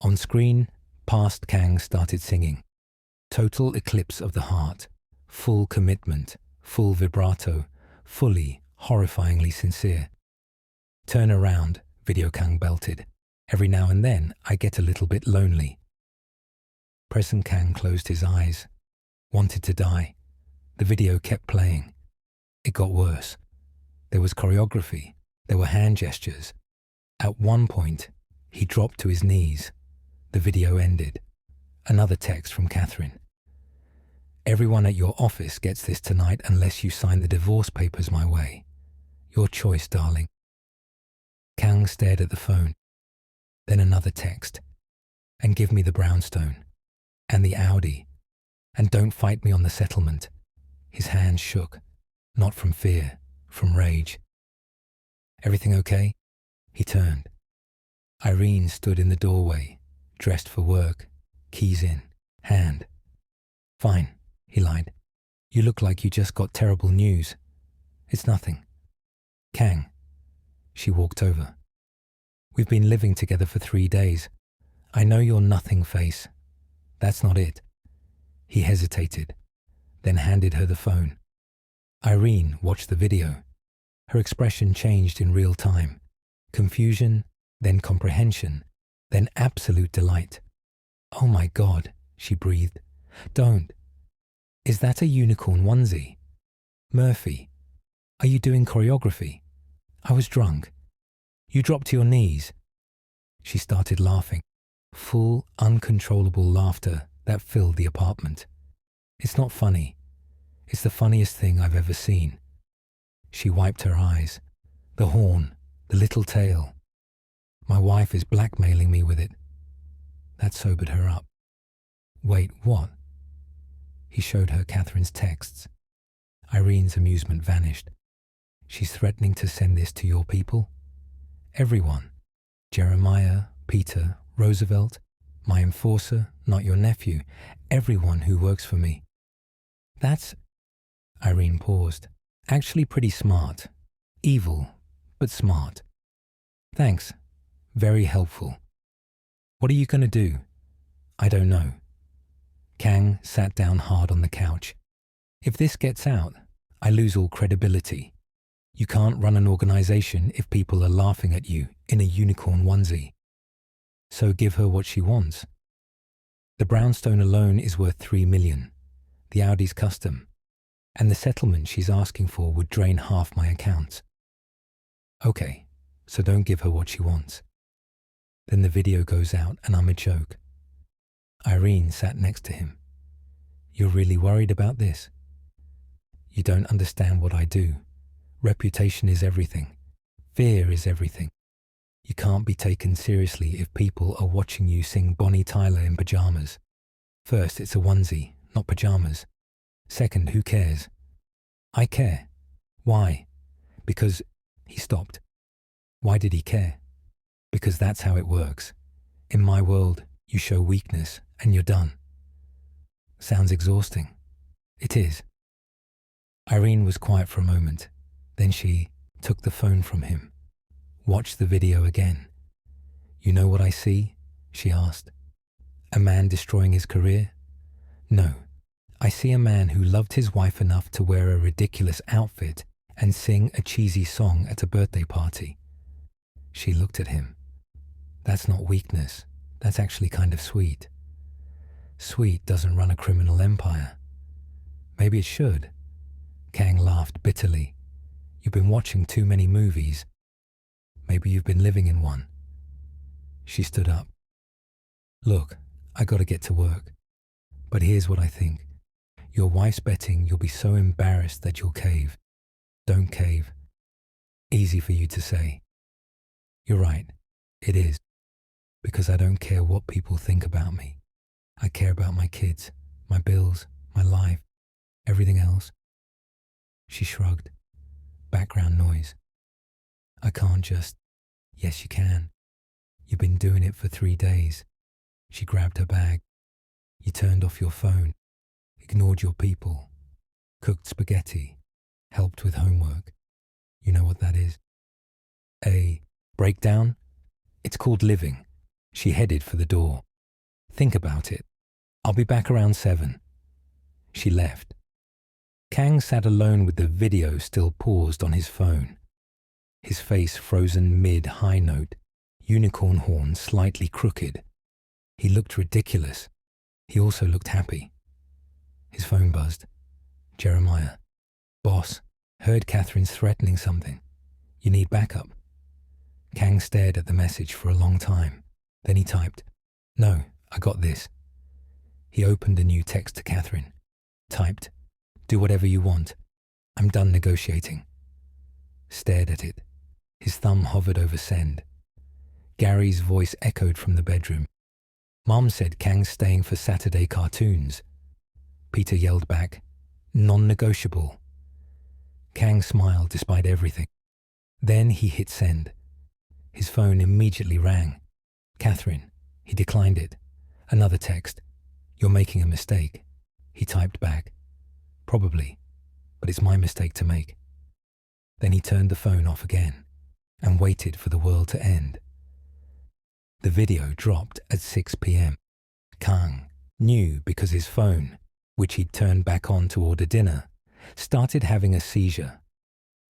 On screen, past Kang started singing. Total eclipse of the heart, full commitment, full vibrato, fully, horrifyingly sincere. "Turn around," Video Kang belted. "Every now and then I get a little bit lonely." Present Kang closed his eyes, wanted to die. The video kept playing. It got worse. There was choreography. There were hand gestures. At one point, he dropped to his knees. The video ended. Another text from Catherine. "Everyone at your office gets this tonight unless you sign the divorce papers my way. Your choice, darling." Kang stared at the phone. Then another text. "And give me the brownstone. And the Audi. And don't fight me on the settlement." His hands shook. Not from fear, from rage. "Everything okay?" He turned. Irene stood in the doorway, dressed for work, keys in, hand. "Fine," he lied. "You look like you just got terrible news." "It's nothing." "Kang." She walked over. "We've been living together for 3 days. I know your nothing face. That's not it." He hesitated, then handed her the phone. Irene watched the video. Her expression changed in real time. Confusion, then comprehension, then absolute delight. "Oh my God," she breathed. "Don't. Is that a unicorn onesie? Murphy, are you doing choreography? I was drunk. You dropped to your knees." She started laughing. Full, uncontrollable laughter that filled the apartment. "It's not funny. It's the funniest thing I've ever seen." She wiped her eyes. "The horn, the little tail. My wife is blackmailing me with it." That sobered her up. "Wait, what?" He showed her Catherine's texts. Irene's amusement vanished. "She's threatening to send this to your people?" "Everyone. Jeremiah, Peter, Roosevelt, my enforcer, not your nephew, everyone who works for me." "That's," Irene paused, "actually pretty smart. Evil, but smart. Thanks. Very helpful. What are you going to do?" "I don't know." Kang sat down hard on the couch. "If this gets out, I lose all credibility. You can't run an organization if people are laughing at you in a unicorn onesie. So give her what she wants. The brownstone alone is worth $3 million. The Audi's custom. And the settlement she's asking for would drain half my accounts. Okay, so don't give her what she wants. Then the video goes out and I'm a joke. Irene sat next to him. You're really worried about this? You don't understand what I do. Reputation is everything. Fear is everything. You can't be taken seriously if people are watching you sing Bonnie Tyler in pajamas. First, it's a onesie, not pajamas. Second, who cares? I care. Why? Because he stopped. Why did he care? Because that's how it works. In my world, you show weakness and you're done. Sounds exhausting. It is. Irene was quiet for a moment. Then she took the phone from him. Watch the video again. You know what I see? She asked. A man destroying his career? No. I see a man who loved his wife enough to wear a ridiculous outfit and sing a cheesy song at a birthday party. She looked at him. That's not weakness. That's actually kind of sweet. Sweet doesn't run a criminal empire. Maybe it should. Kang laughed bitterly. You've been watching too many movies. Maybe you've been living in one. She stood up. Look, I gotta get to work. But here's what I think. Your wife's betting you'll be so embarrassed that you'll cave. Don't cave. Easy for you to say. You're right. It is. Because I don't care what people think about me. I care about my kids, my bills, my life, everything else. She shrugged. Background noise. I can't just... Yes, you can. You've been doing it for 3 days. She grabbed her bag. You turned off your phone, ignored your people, cooked spaghetti, helped with homework. You know what that is? A breakdown? It's called living. She headed for the door. Think about it. I'll be back around 7. She left. Kang sat alone with the video still paused on his phone. His face frozen mid-high note, unicorn horn slightly crooked. He looked ridiculous. He also looked happy. His phone buzzed. Jeremiah. Boss, heard Catherine's threatening something. You need backup. Kang stared at the message for a long time. Then he typed, No, I got this. He opened a new text to Catherine. Typed, Do whatever you want. I'm done negotiating. Stared at it. His thumb hovered over send. Gary's voice echoed from the bedroom. Mom said Kang's staying for Saturday cartoons. Peter yelled back, Non-negotiable. Kang smiled despite everything. Then he hit send. His phone immediately rang. Catherine. He declined it. Another text. You're making a mistake. He typed back. Probably, but it's my mistake to make. Then he turned the phone off again and waited for the world to end. The video dropped at 6 p.m. Kang knew because his phone, which he'd turned back on to order dinner, started having a seizure.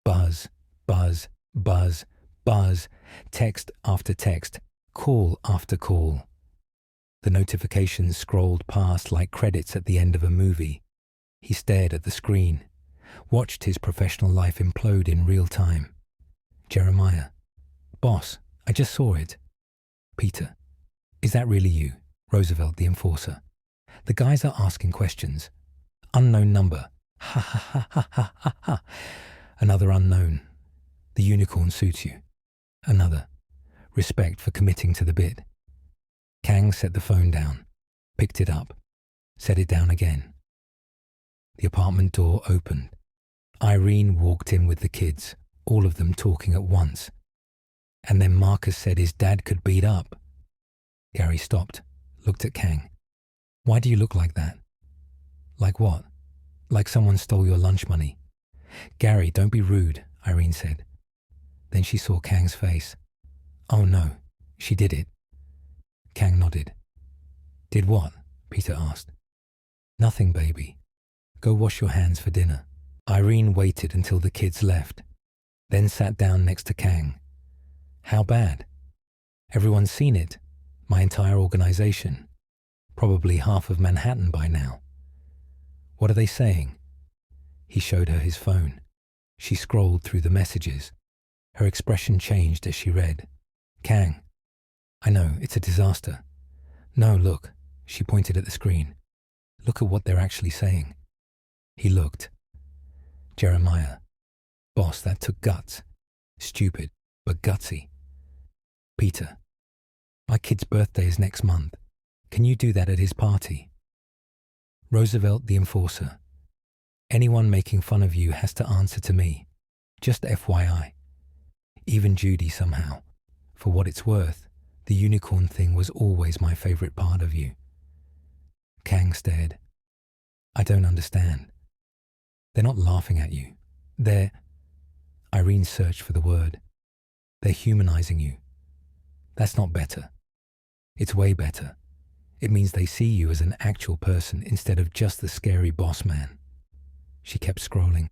Buzz, buzz, buzz, buzz, text after text, call after call. The notifications scrolled past like credits at the end of a movie. He stared at the screen, watched his professional life implode in real time. Jeremiah. Boss, I just saw it. Peter. Is that really you? Roosevelt, the enforcer. The guys are asking questions. Unknown number. Ha ha ha ha ha ha ha. Another unknown. The unicorn suits you. Another. Respect for committing to the bit. Kang set the phone down, picked it up, set it down again. The apartment door opened. Irene walked in with the kids, all of them talking at once. And then Marcus said his dad could beat up. Gary stopped, looked at Kang. Why do you look like that? Like what? Like someone stole your lunch money. Gary, don't be rude, Irene said. Then she saw Kang's face. Oh no, she did it. Kang nodded. Did what? Peter asked. Nothing, baby. Go wash your hands for dinner. Irene waited until the kids left, then sat down next to Kang. How bad? Everyone's seen it. My entire organization. Probably half of Manhattan by now. What are they saying? He showed her his phone. She scrolled through the messages. Her expression changed as she read. Kang, I know, it's a disaster. No, look. She pointed at the screen. Look at what they're actually saying. He looked. Jeremiah. Boss, that took guts. Stupid, but gutsy. Peter. My kid's birthday is next month. Can you do that at his party? Roosevelt the enforcer. Anyone making fun of you has to answer to me. Just FYI. Even Judy somehow. For what it's worth, the unicorn thing was always my favorite part of you. Kang stared. I don't understand. They're not laughing at you. They're... Irene searched for the word. They're humanizing you. That's not better. It's way better. It means they see you as an actual person instead of just the scary boss man. She kept scrolling.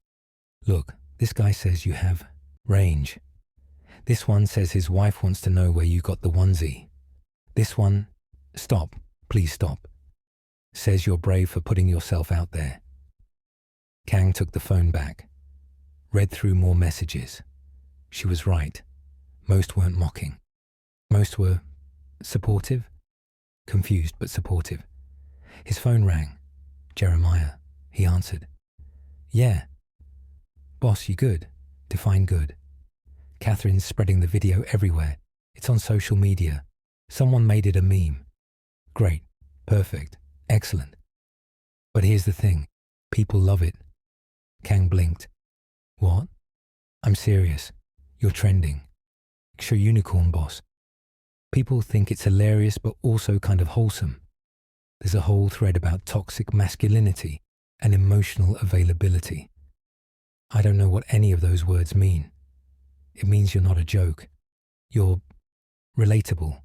Look, this guy says you have range. This one says his wife wants to know where you got the onesie. This one, stop, please stop, says you're brave for putting yourself out there. Kang took the phone back, read through more messages. She was right. Most weren't mocking. Most were supportive, confused but supportive. His phone rang. Jeremiah, he answered. Yeah. Boss, you good? Define good. Catherine's spreading the video everywhere. It's on social media. Someone made it a meme. Great. Perfect. Excellent. But here's the thing. People love it. Kang blinked. What? I'm serious. You're trending. Extra unicorn, boss. People think it's hilarious but also kind of wholesome. There's a whole thread about toxic masculinity and emotional availability. I don't know what any of those words mean. It means you're not a joke. You're relatable.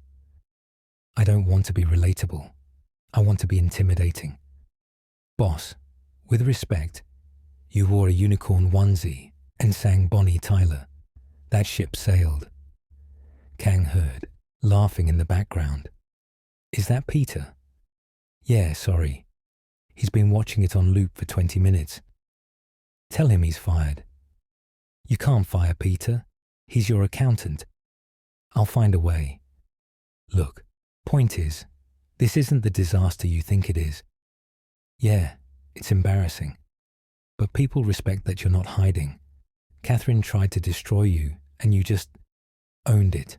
I don't want to be relatable. I want to be intimidating. Boss, with respect, you wore a unicorn onesie and sang Bonnie Tyler. That ship sailed. Kang heard, laughing in the background. Is that Peter? Yeah, sorry. He's been watching it on loop for 20 minutes. Tell him he's fired. You can't fire Peter. He's your accountant. I'll find a way. Look, point is, this isn't the disaster you think it is. Yeah, it's embarrassing. But people respect that you're not hiding. Catherine tried to destroy you, and you just owned it.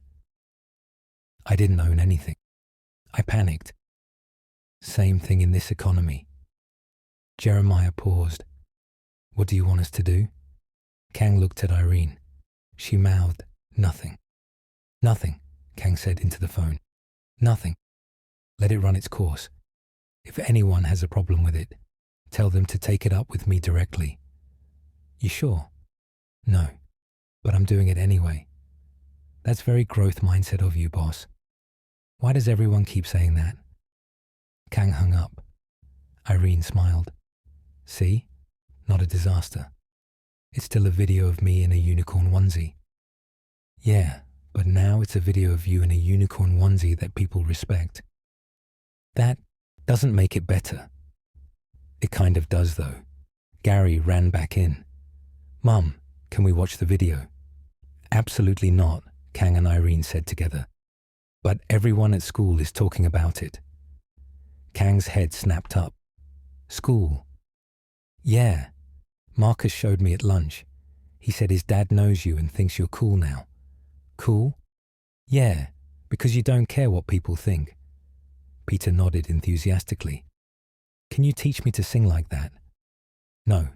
I didn't own anything. I panicked. Same thing in this economy. Jeremiah paused. What do you want us to do? Kang looked at Irene. She mouthed, nothing. Nothing, Kang said into the phone. Nothing. Let it run its course. If anyone has a problem with it, tell them to take it up with me directly. You sure? No, but I'm doing it anyway. That's very growth mindset of you, boss. Why does everyone keep saying that? Kang hung up. Irene smiled. See? Not a disaster. It's still a video of me in a unicorn onesie. Yeah, but now it's a video of you in a unicorn onesie that people respect. That doesn't make it better. It kind of does, though. Gary ran back in. Mum, can we watch the video? Absolutely not, Kang and Irene said together. But everyone at school is talking about it. Kang's head snapped up. School? Yeah. Marcus showed me at lunch. He said his dad knows you and thinks you're cool now. Cool? Yeah, because you don't care what people think. Peter nodded enthusiastically. Can you teach me to sing like that? No.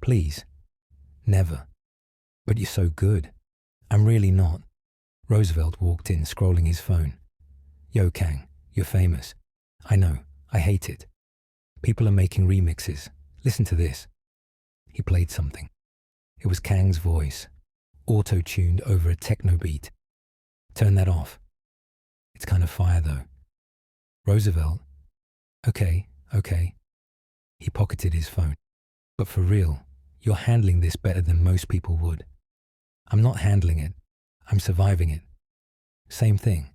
Please. Never. But you're so good. I'm really not. Roosevelt walked in, scrolling his phone. Yo, Kang, you're famous. I know. I hate it. People are making remixes. Listen to this. He played something. It was Kang's voice, auto-tuned over a techno beat. Turn that off. It's kind of fire, though. Roosevelt. Okay. He pocketed his phone. But for real, you're handling this better than most people would. I'm not handling it. I'm surviving it. Same thing.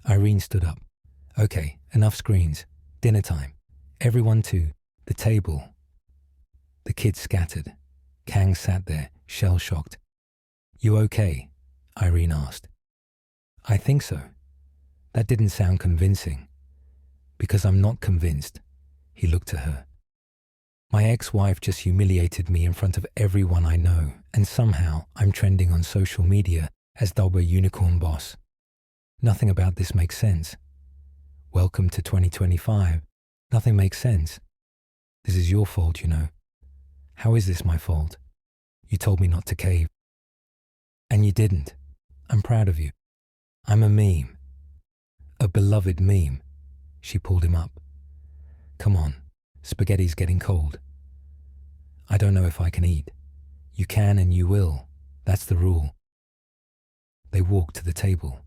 Irene stood up. Okay, enough screens. Dinner time. Everyone to the table. The kids scattered. Kang sat there, shell-shocked. "You okay?" Irene asked. "I think so." That didn't sound convincing. "Because I'm not convinced." He looked at her. "My ex-wife just humiliated me in front of everyone I know, and somehow I'm trending on social media as Double Unicorn Boss. Nothing about this makes sense. Welcome to 2025. Nothing makes sense. This is your fault, you know." "How is this my fault? You told me not to cave." "And you didn't. I'm proud of you. I'm a meme. A beloved meme." She pulled him up. "Come on, spaghetti's getting cold." "I don't know if I can eat." "You can and you will. That's the rule." They walked to the table.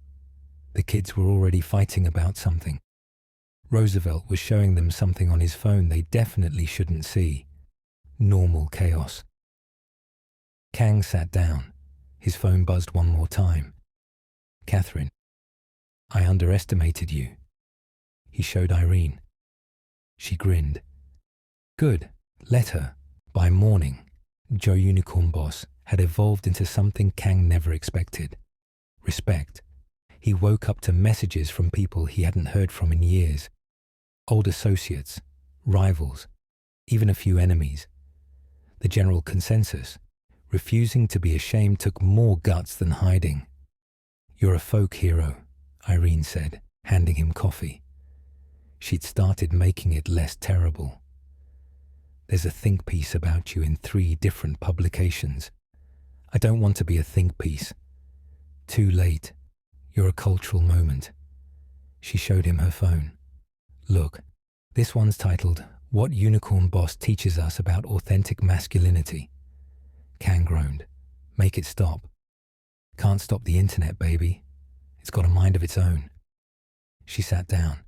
The kids were already fighting about something. Roosevelt was showing them something on his phone they definitely shouldn't see. Normal chaos. Kang sat down. His phone buzzed one more time. "Catherine, I underestimated you." He showed Irene. She grinned. "Good, let her." By morning, Joe Unicorn Boss had evolved into something Kang never expected. Respect. He woke up to messages from people he hadn't heard from in years. Old associates, rivals, even a few enemies. The general consensus, refusing to be ashamed, took more guts than hiding. "You're a folk hero," Irene said, handing him coffee. She'd started making it less terrible. "There's a think piece about you in 3 different publications. I don't want to be a think piece. Too late. You're a cultural moment." She showed him her phone. "Look, this one's titled, 'What Unicorn Boss Teaches Us About Authentic Masculinity.'" Kang groaned. "Make it stop." "Can't stop the internet, baby. It's got a mind of its own." She sat down.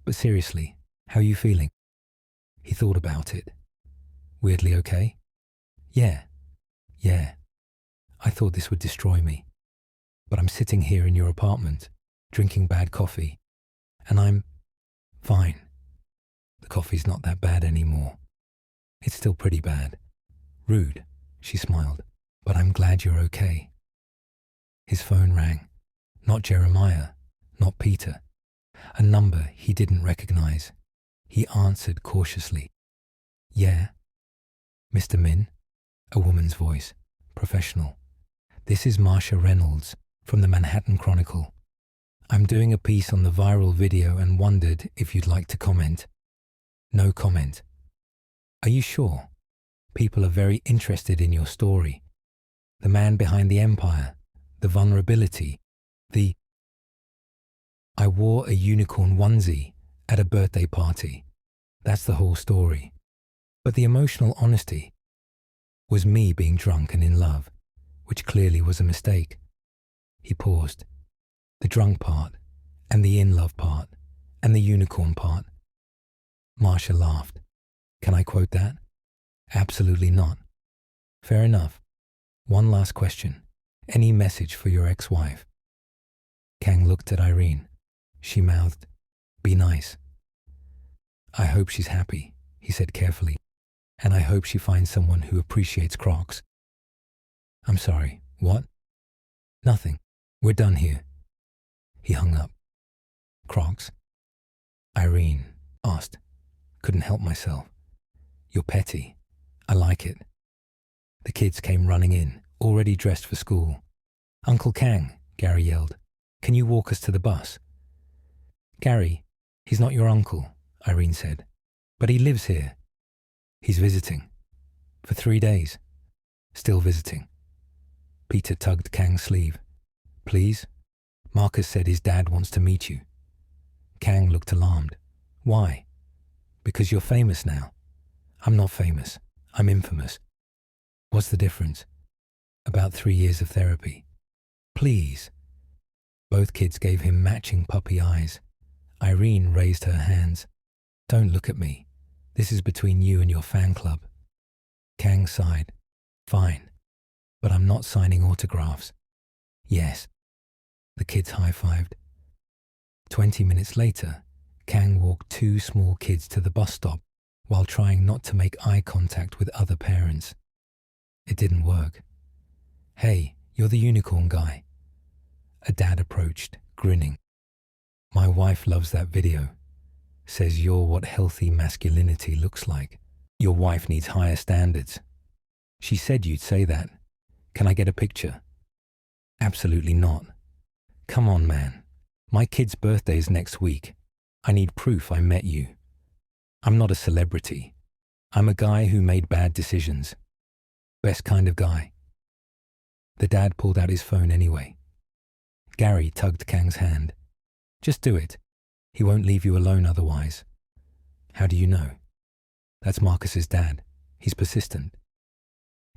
"But seriously, how are you feeling?" He thought about it. "Weirdly okay?" Yeah. I thought this would destroy me. But I'm sitting here in your apartment, drinking bad coffee, and I'm fine. The coffee's not that bad anymore. It's still pretty bad. Rude," she smiled, "but I'm glad you're okay." His phone rang. Not Jeremiah, not Peter. A number he didn't recognize. He answered cautiously. "Yeah." "Mr. Min?" A woman's voice, professional. "This is Marsha Reynolds from the Manhattan Chronicle. I'm doing a piece on the viral video and wondered if you'd like to comment." "No comment." "Are you sure? People are very interested in your story. The man behind the empire, the vulnerability, the..." "I wore a unicorn onesie at a birthday party. That's the whole story. But the emotional honesty was me being drunk and in love, which clearly was a mistake." He paused. "The drunk part, and the in-love part, and the unicorn part." Marsha laughed. "Can I quote that?" "Absolutely not." "Fair enough. One last question. Any message for your ex-wife?" Kang looked at Irene. She mouthed, "Be nice." "I hope she's happy," he said carefully. "And I hope she finds someone who appreciates Crocs." "I'm sorry, what?" "Nothing. We're done here." He hung up. "Crocs?" Irene asked. "Couldn't help myself." "You're petty. I like it." The kids came running in, already dressed for school. "Uncle Kang," Gary yelled. "Can you walk us to the bus?" "Gary, he's not your uncle," Irene said. "But he lives here." "He's visiting." "For 3 days." "Still visiting." Peter tugged Kang's sleeve. "Please? Marcus said his dad wants to meet you." Kang looked alarmed. "Why?" "Because you're famous now." "I'm not famous. I'm infamous." "What's the difference?" "About 3 years of therapy." "Please." Both kids gave him matching puppy eyes. Irene raised her hands. "Don't look at me. This is between you and your fan club." Kang sighed. "Fine. But I'm not signing autographs." "Yes." The kids high-fived. 20 minutes later, Kang walked 2 small kids to the bus stop while trying not to make eye contact with other parents. It didn't work. "Hey, you're the unicorn guy." A dad approached, grinning. "My wife loves that video. Says you're what healthy masculinity looks like. Your wife needs higher standards. She said you'd say that. Can I get a picture?" "Absolutely not. Come on, man. My kid's birthday is next week. I need proof I met you. I'm not a celebrity. I'm a guy who made bad decisions. Best kind of guy." The dad pulled out his phone anyway. Gary tugged Kang's hand. "Just do it. He won't leave you alone otherwise." "How do you know?" "That's Marcus's dad. He's persistent."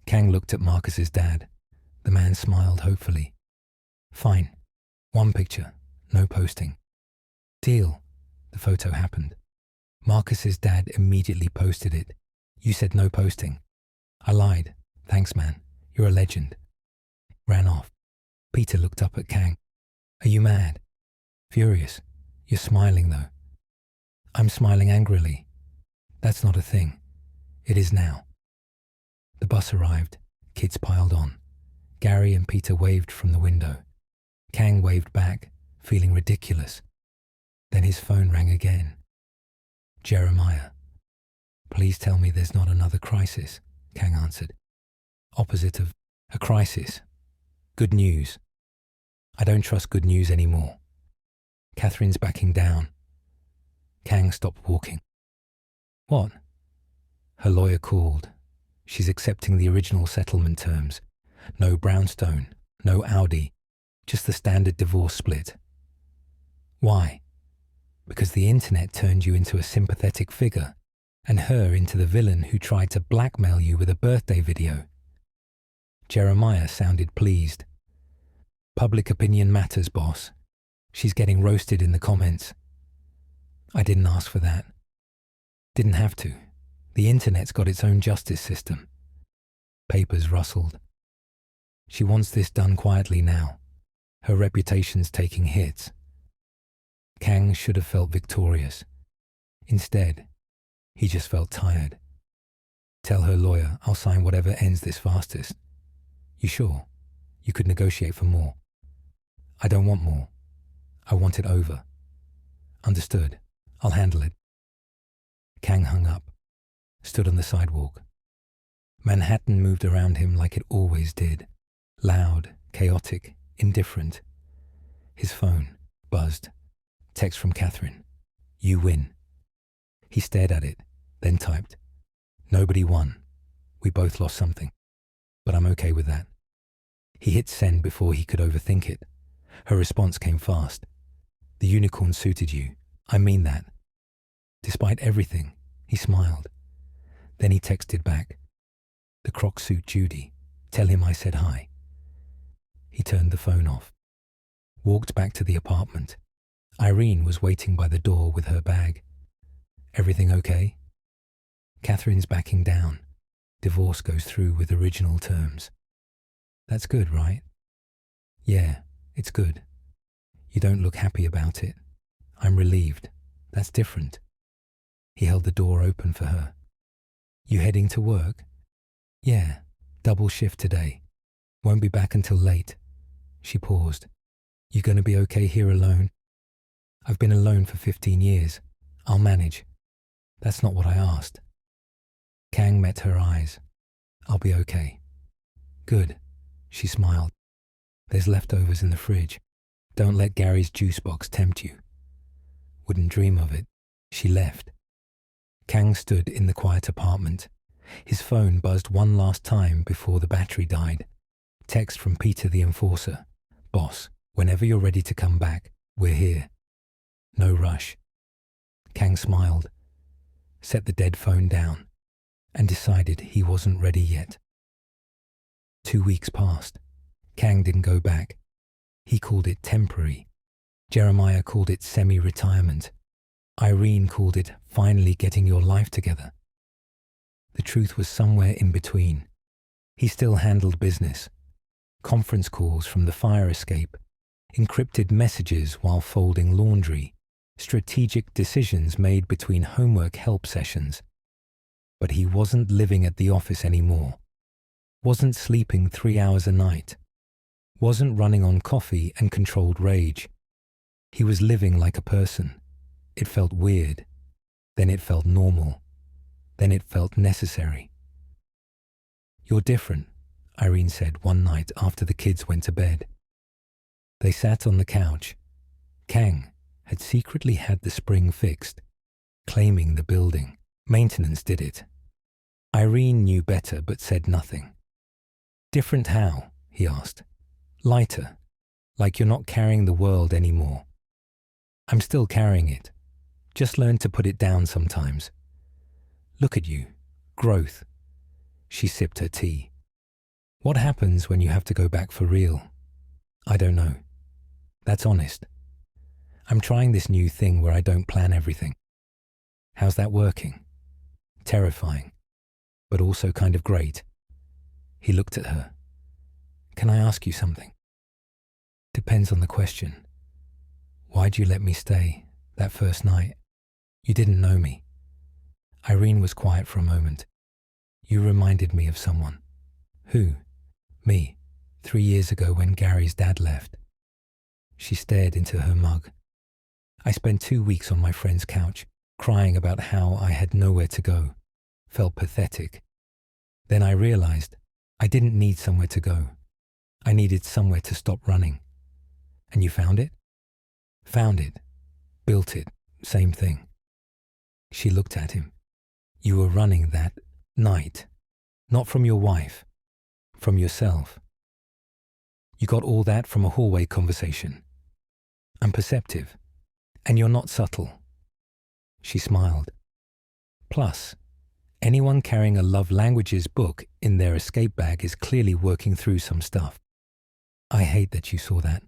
Kang looked at Marcus's dad. The man smiled hopefully. "Fine. One picture. No posting." "Deal." The photo happened. Marcus's dad immediately posted it. "You said no posting." "I lied. Thanks, man. You're a legend." Ran off. Peter looked up at Kang. "Are you mad?" "Furious. You're smiling, though." "I'm smiling angrily." "That's not a thing." "It is now." The bus arrived. Kids piled on. Gary and Peter waved from the window. Kang waved back, feeling ridiculous. Then his phone rang again. "Jeremiah." "Please tell me there's not another crisis," Kang answered. "Opposite of a crisis. Good news." "I don't trust good news anymore." "Catherine's backing down." Kang stopped walking. "What?" "Her lawyer called. She's accepting the original settlement terms. No brownstone, no Audi, just the standard divorce split." "Why?" "Because the internet turned you into a sympathetic figure, and her into the villain who tried to blackmail you with a birthday video." Jeremiah sounded pleased. "Public opinion matters, boss. She's getting roasted in the comments." "I didn't ask for that." "Didn't have to. The internet's got its own justice system." Papers rustled. "She wants this done quietly now. Her reputation's taking hits." Kang should have felt victorious. Instead, he just felt tired. "Tell her lawyer I'll sign whatever ends this fastest." "You sure? You could negotiate for more." "I don't want more. I want it over." "Understood. I'll handle it." Kang hung up, stood on the sidewalk. Manhattan moved around him like it always did. Loud, chaotic, indifferent. His phone buzzed. Text from Catherine. "You win." He stared at it, then typed. "Nobody won. We both lost something. But I'm okay with that." He hit send before he could overthink it. Her response came fast. "The unicorn suited you. I mean that." Despite everything, he smiled. Then he texted back. "The croc suit Judy. Tell him I said hi." He turned the phone off. Walked back to the apartment. Irene was waiting by the door with her bag. "Everything okay?" "Catherine's backing down. Divorce goes through with original terms." "That's good, right?" "Yeah, it's good. You don't look happy about it." "I'm relieved. That's different." He held the door open for her. "You heading to work?" "Yeah, double shift today. Won't be back until late." She paused. "You gonna be okay here alone?" "I've been alone for 15 years. I'll manage." "That's not what I asked." Kang met her eyes. "I'll be okay." "Good." She smiled. "There's leftovers in the fridge. Don't let Gary's juice box tempt you." "Wouldn't dream of it." She left. Kang stood in the quiet apartment. His phone buzzed one last time before the battery died. Text from Peter the Enforcer. "Boss, whenever you're ready to come back, we're here. No rush." Kang smiled, set the dead phone down, and decided he wasn't ready yet. 2 weeks passed. Kang didn't go back. He called it temporary. Jeremiah called it semi-retirement. Irene called it finally getting your life together. The truth was somewhere in between. He still handled business. Conference calls from the fire escape, encrypted messages while folding laundry, strategic decisions made between homework help sessions. But he wasn't living at the office anymore, wasn't sleeping 3 hours a night, wasn't running on coffee and controlled rage. He was living like a person. It felt weird. Then it felt normal. Then it felt necessary. "You're different," Irene said one night after the kids went to bed. They sat on the couch. Kang had secretly had the spring fixed, claiming the building. Maintenance did it. Irene knew better but said nothing. "Different how?" he asked. "Lighter, like you're not carrying the world anymore." "I'm still carrying it. Just learn to put it down sometimes." "Look at you. Growth." She sipped her tea. "What happens when you have to go back for real?" "I don't know. That's honest. I'm trying this new thing where I don't plan everything." "How's that working?" "Terrifying, but also kind of great." He looked at her. "Can I ask you something?" "Depends on the question. Why'd you let me stay that first night? You didn't know me." Irene was quiet for a moment. "You reminded me of someone." "Who?" "Me, 3 years ago when Gary's dad left." She stared into her mug. "I spent 2 weeks on my friend's couch, crying about how I had nowhere to go. Felt pathetic. Then I realized I didn't need somewhere to go. I needed somewhere to stop running." "And you found it?" "Found it. Built it. Same thing." She looked at him. "You were running that night. Not from your wife. From yourself. You got all that from a hallway conversation. I'm perceptive. And you're not subtle." She smiled. "Plus, anyone carrying a love languages book in their escape bag is clearly working through some stuff. I hate that you saw that.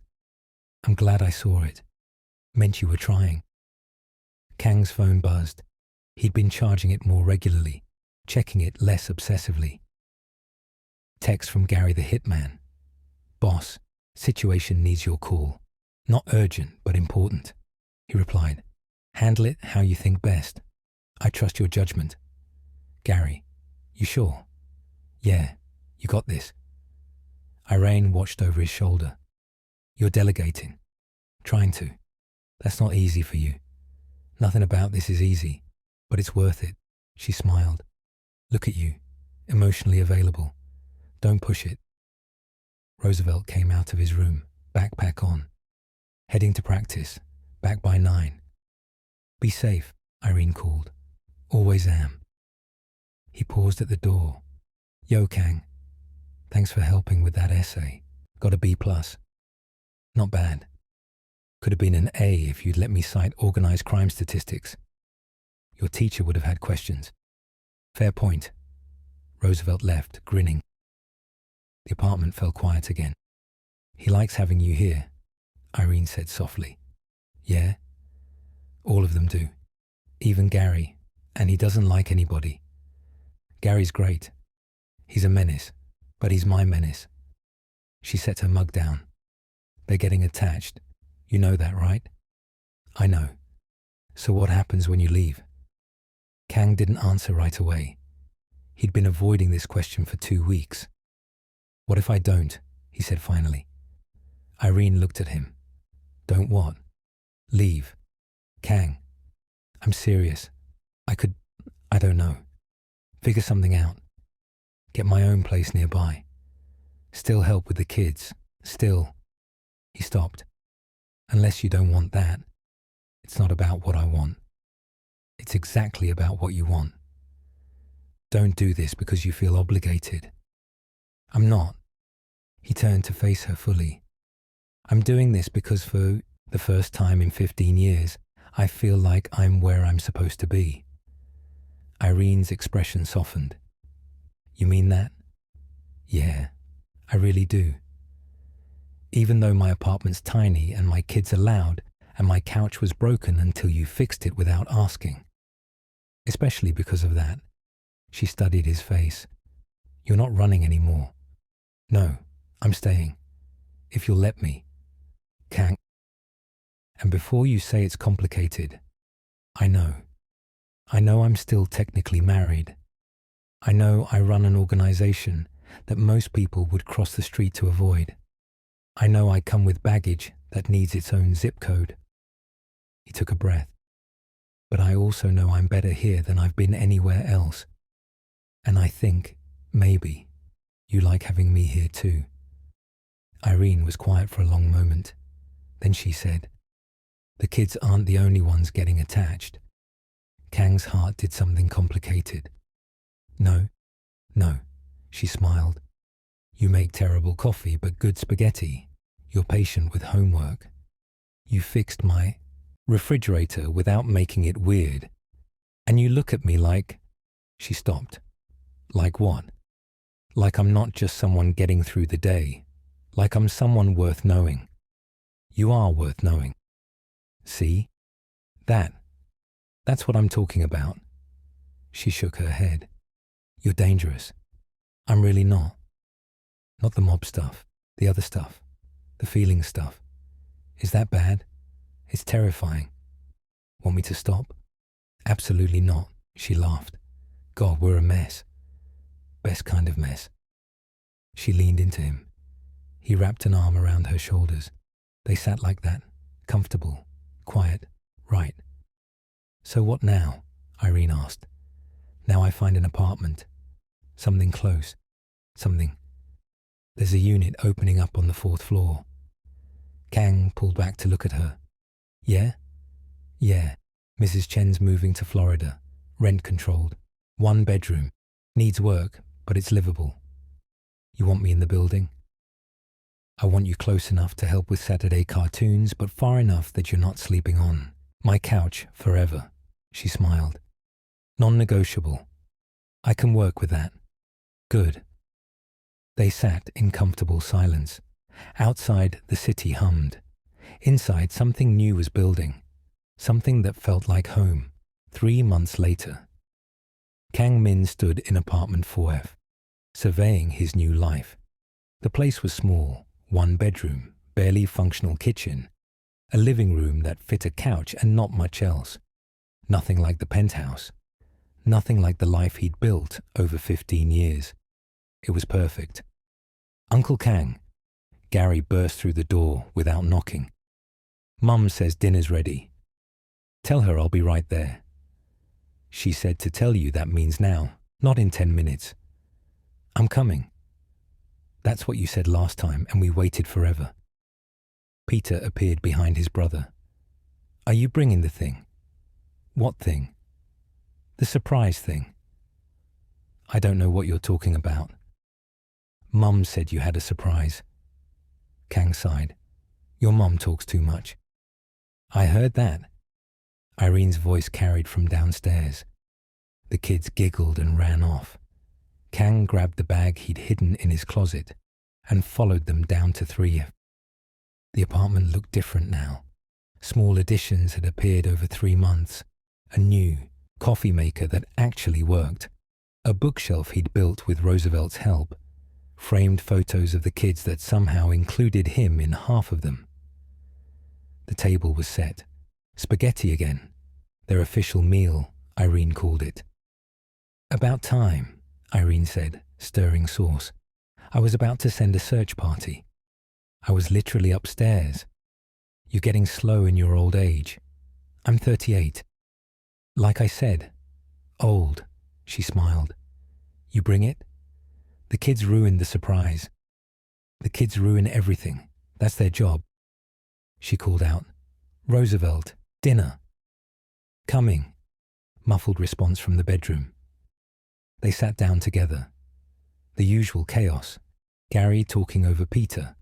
I'm glad I saw it. Meant you were trying." Kang's phone buzzed. He'd been charging it more regularly, checking it less obsessively. Text from Gary the hitman. "Boss, situation needs your call. Not urgent, but important." He replied, "Handle it how you think best. I trust your judgment." "Gary, you sure?" "Yeah, you got this." Irene watched over his shoulder. "You're delegating. Trying to. That's not easy for you. Nothing about this is easy, but it's worth it." She smiled. "Look at you, emotionally available. Don't push it." Roosevelt came out of his room, backpack on. "Heading to practice. Back by 9. "Be safe," Irene called. "Always am." He paused at the door. "Yo, Kang. Thanks for helping with that essay. Got a B+. Not bad. Could have been an A if you'd let me cite organized crime statistics. Your teacher would have had questions." "Fair point." Roosevelt left, grinning. The apartment fell quiet again. "He likes having you here," Irene said softly. "Yeah? All of them do. Even Gary. And he doesn't like anybody. Gary's great. He's a menace, but he's my menace." She set her mug down. "They're getting attached. You know that, right?" "I know. So what happens when you leave?" Kang didn't answer right away. He'd been avoiding this question for 2 weeks. "What if I don't?" he said finally. Irene looked at him. "Don't what?" "Leave. Kang. I'm serious. I don't know. Figure something out. Get my own place nearby. Still help with the kids. Still." He stopped. "Unless you don't want that. It's not about what I want. It's exactly about what you want. Don't do this because you feel obligated." "I'm not." He turned to face her fully. "I'm doing this because for the first time in 15 years, I feel like I'm where I'm supposed to be." Irene's expression softened. "You mean that?" "Yeah, I really do. Even though my apartment's tiny and my kids are loud and my couch was broken until you fixed it without asking. Especially because of that." She studied his face. "You're not running anymore." "No, I'm staying. If you'll let me." "Can't." "And before you say it's complicated, I know I'm still technically married, I know I run an organization that most people would cross the street to avoid. I know I come with baggage that needs its own zip code. He took a breath. But I also know I'm better here than I've been anywhere else. And I think, maybe, you like having me here too. Irene was quiet for a long moment. Then she said, "The kids aren't the only ones getting attached." Kang's heart did something complicated. No, she smiled. You make terrible coffee but good spaghetti. You're patient with homework. You fixed my refrigerator without making it weird. And you look at me like... She stopped. Like what? Like I'm not just someone getting through the day. Like I'm someone worth knowing. You are worth knowing. See? That's what I'm talking about. She shook her head. You're dangerous. I'm really not. Not the mob stuff, the other stuff, the feeling stuff. Is that bad? It's terrifying. Want me to stop? Absolutely not, she laughed. God, we're a mess. Best kind of mess. She leaned into him. He wrapped an arm around her shoulders. They sat like that, comfortable, quiet, right. So what now? Irene asked. Now I find an apartment. Something close. Something. There's a unit opening up on the 4th floor. Kang pulled back to look at her. Yeah? Yeah. Mrs. Chen's moving to Florida. Rent-controlled. 1 bedroom. Needs work, but it's livable. You want me in the building? I want you close enough to help with Saturday cartoons, but far enough that you're not sleeping on my couch forever. She smiled. Non-negotiable. I can work with that. Good. They sat in comfortable silence. Outside, the city hummed. Inside, something new was building. Something that felt like home. 3 months later. Kang Min stood in apartment 4F, surveying his new life. The place was small, 1 bedroom, barely functional kitchen, a living room that fit a couch and not much else. Nothing like the penthouse. Nothing like the life he'd built over 15 years. It was perfect. Uncle Kang. Gary burst through the door without knocking. Mum says dinner's ready. Tell her I'll be right there. She said to tell you that means now, not in 10 minutes. I'm coming. That's what you said last time, and we waited forever. Peter appeared behind his brother. Are you bringing the thing? What thing? The surprise thing. I don't know what you're talking about. Mum said you had a surprise. Kang sighed. Your mum talks too much. I heard that. Irene's voice carried from downstairs. The kids giggled and ran off. Kang grabbed the bag he'd hidden in his closet and followed them down to 3F. The apartment looked different now. Small additions had appeared over 3 months. A new coffee maker that actually worked. A bookshelf he'd built with Roosevelt's help. Framed photos of the kids that somehow included him in half of them. The table was set. Spaghetti again. Their official meal, Irene called it. About time, Irene said, stirring sauce. I was about to send a search party. I was literally upstairs. You're getting slow in your old age. I'm 38. Like I said, old, she smiled. You bring it? The kids ruined the surprise. The kids ruin everything. That's their job. She called out, Roosevelt, dinner. Coming, muffled response from the bedroom. They sat down together. The usual chaos. Gary talking over Peter.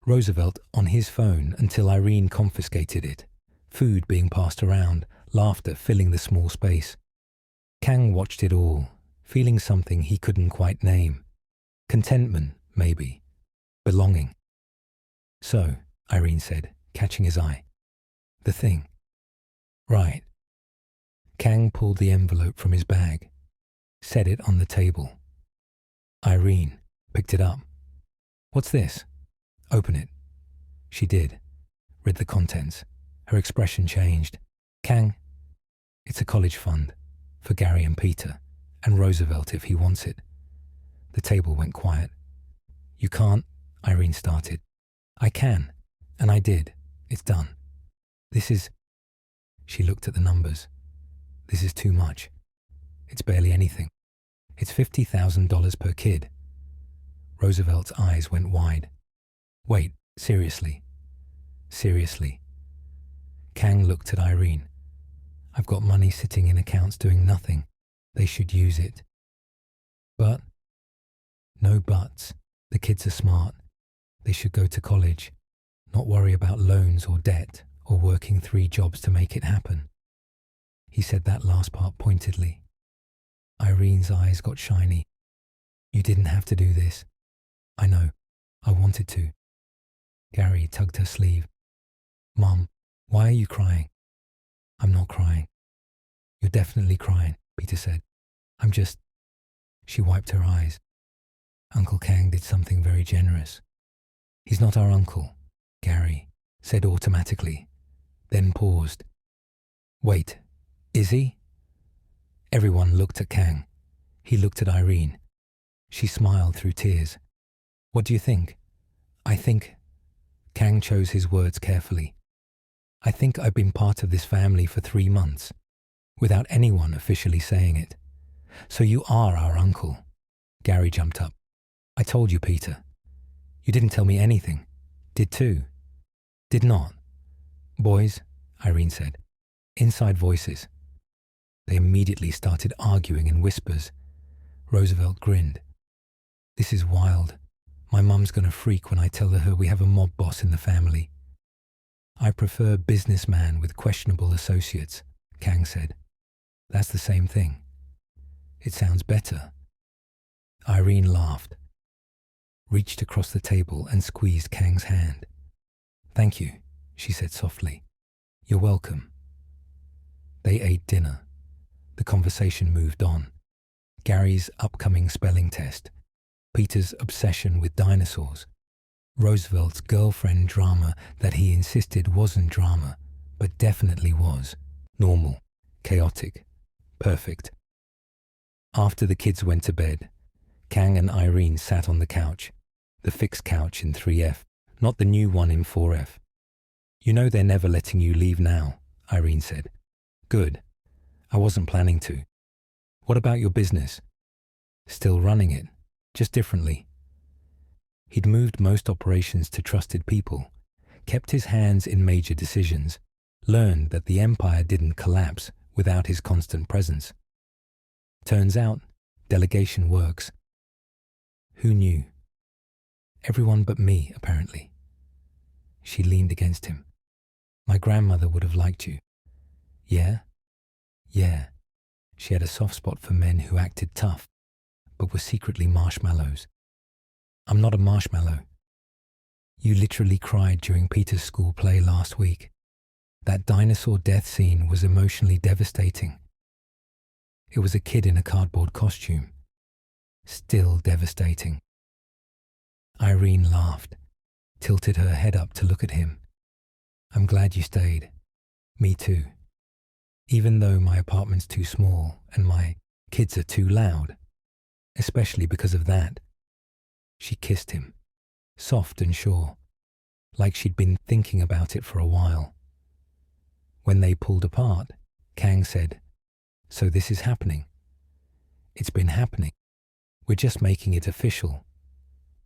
Roosevelt on his phone until Irene confiscated it. Food being passed around, laughter filling the small space. Kang watched it all, feeling something he couldn't quite name. Contentment, maybe. Belonging. So, Irene said, catching his eye. The thing. Right. Kang pulled the envelope from his bag, set it on the table. Irene picked it up. What's this? Open it. She did. Read the contents. Her expression changed. Kang, it's a college fund for Gary and Peter. And Roosevelt if he wants it. The table went quiet. You can't, Irene started. I can, and I did. It's done. This is... She looked at the numbers. This is too much. It's barely anything. It's $50,000 per kid. Roosevelt's eyes went wide. Wait, seriously? Seriously? Kang looked at Irene. I've got money sitting in accounts doing nothing. They should use it. But? No buts. The kids are smart. They should go to college, not worry about loans or debt or working 3 jobs to make it happen. He said that last part pointedly. Irene's eyes got shiny. You didn't have to do this. I know. I wanted to. Gary tugged her sleeve. Mom, why are you crying? I'm not crying. You're definitely crying, Peter said. I'm just... She wiped her eyes. Uncle Kang did something very generous. He's not our uncle, Gary said automatically, then paused. Wait, is he? Everyone looked at Kang. He looked at Irene. She smiled through tears. What do you think? I think... Kang chose his words carefully. I think I've been part of this family for 3 months, without anyone officially saying it. So you are our uncle. Gary jumped up. I told you, Peter. You didn't tell me anything. Did too. Did not. Boys, Irene said. Inside voices. They immediately started arguing in whispers. Roosevelt grinned. This is wild. My mum's gonna freak when I tell her we have a mob boss in the family. I prefer businessman with questionable associates, Kang said. That's the same thing. It sounds better. Irene laughed, reached across the table and squeezed Kang's hand. Thank you, she said softly. You're welcome. They ate dinner. The conversation moved on. Gary's upcoming spelling test, Peter's obsession with dinosaurs, Roosevelt's girlfriend drama that he insisted wasn't drama, but definitely was. Normal, chaotic, perfect. After the kids went to bed, Kang and Irene sat on the couch, the fixed couch in 3F, not the new one in 4F. You know they're never letting you leave now, Irene said. Good. I wasn't planning to. What about your business? Still running it, just differently. He'd moved most operations to trusted people, kept his hands in major decisions, learned that the empire didn't collapse without his constant presence. Turns out, delegation works. Who knew? Everyone but me, apparently. She leaned against him. My grandmother would have liked you. Yeah? Yeah. She had a soft spot for men who acted tough, but were secretly marshmallows. I'm not a marshmallow. You literally cried during Peter's school play last week. That dinosaur death scene was emotionally devastating. It was a kid in a cardboard costume. Still devastating. Irene laughed, tilted her head up to look at him. I'm glad you stayed. Me too. Even though my apartment's too small and my kids are too loud. Especially because of that. She kissed him, soft and sure, like she'd been thinking about it for a while. When they pulled apart, Kang said, So this is happening. It's been happening. We're just making it official.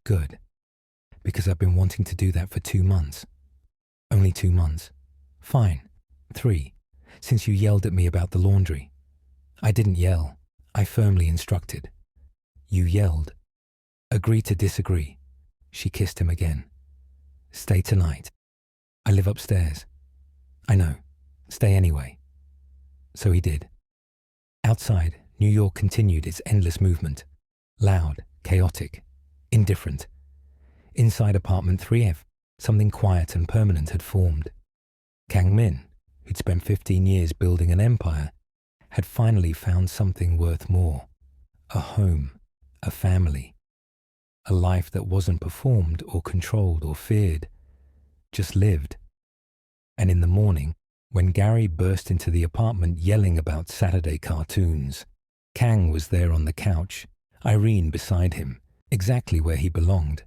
Good. Because I've been wanting to do that for 2 months. Only 2 months. Fine. 3. Since you yelled at me about the laundry. I didn't yell. I firmly instructed. You yelled. Agree to disagree. She kissed him again. Stay tonight. I live upstairs. I know. Stay anyway. So he did. Outside, New York continued its endless movement. Loud, chaotic, indifferent. Inside apartment 3F, something quiet and permanent had formed. Kang Min, who'd spent 15 years building an empire, had finally found something worth more. A home, a family. A life that wasn't performed or controlled or feared, just lived. And in the morning, when Gary burst into the apartment yelling about Saturday cartoons, Kang was there on the couch, Irene beside him, exactly where he belonged.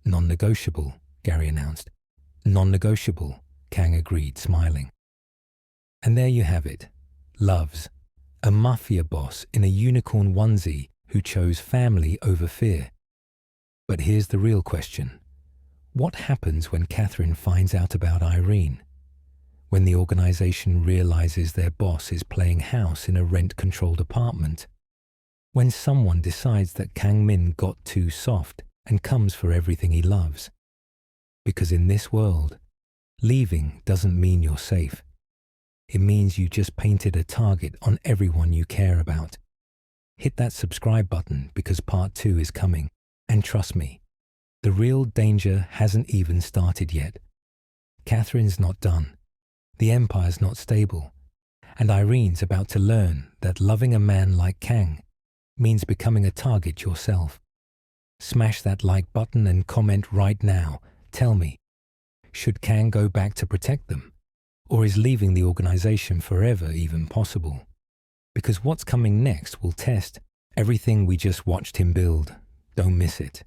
Non-negotiable, Gary announced. Non-negotiable, Kang agreed, smiling. And there you have it. Loves. A mafia boss in a unicorn onesie who chose family over fear. But here's the real question. What happens when Catherine finds out about Irene? When the organization realizes their boss is playing house in a rent-controlled apartment? When someone decides that Kang Min got too soft and comes for everything he loves? Because in this world, leaving doesn't mean you're safe. It means you just painted a target on everyone you care about. Hit that subscribe button because part 2 is coming. And trust me, the real danger hasn't even started yet. Catherine's not done. The Empire's not stable. And Irene's about to learn that loving a man like Kang means becoming a target yourself. Smash that like button and comment right now. Tell me, should Kang go back to protect them? Or is leaving the organization forever even possible? Because what's coming next will test everything we just watched him build. Don't miss it.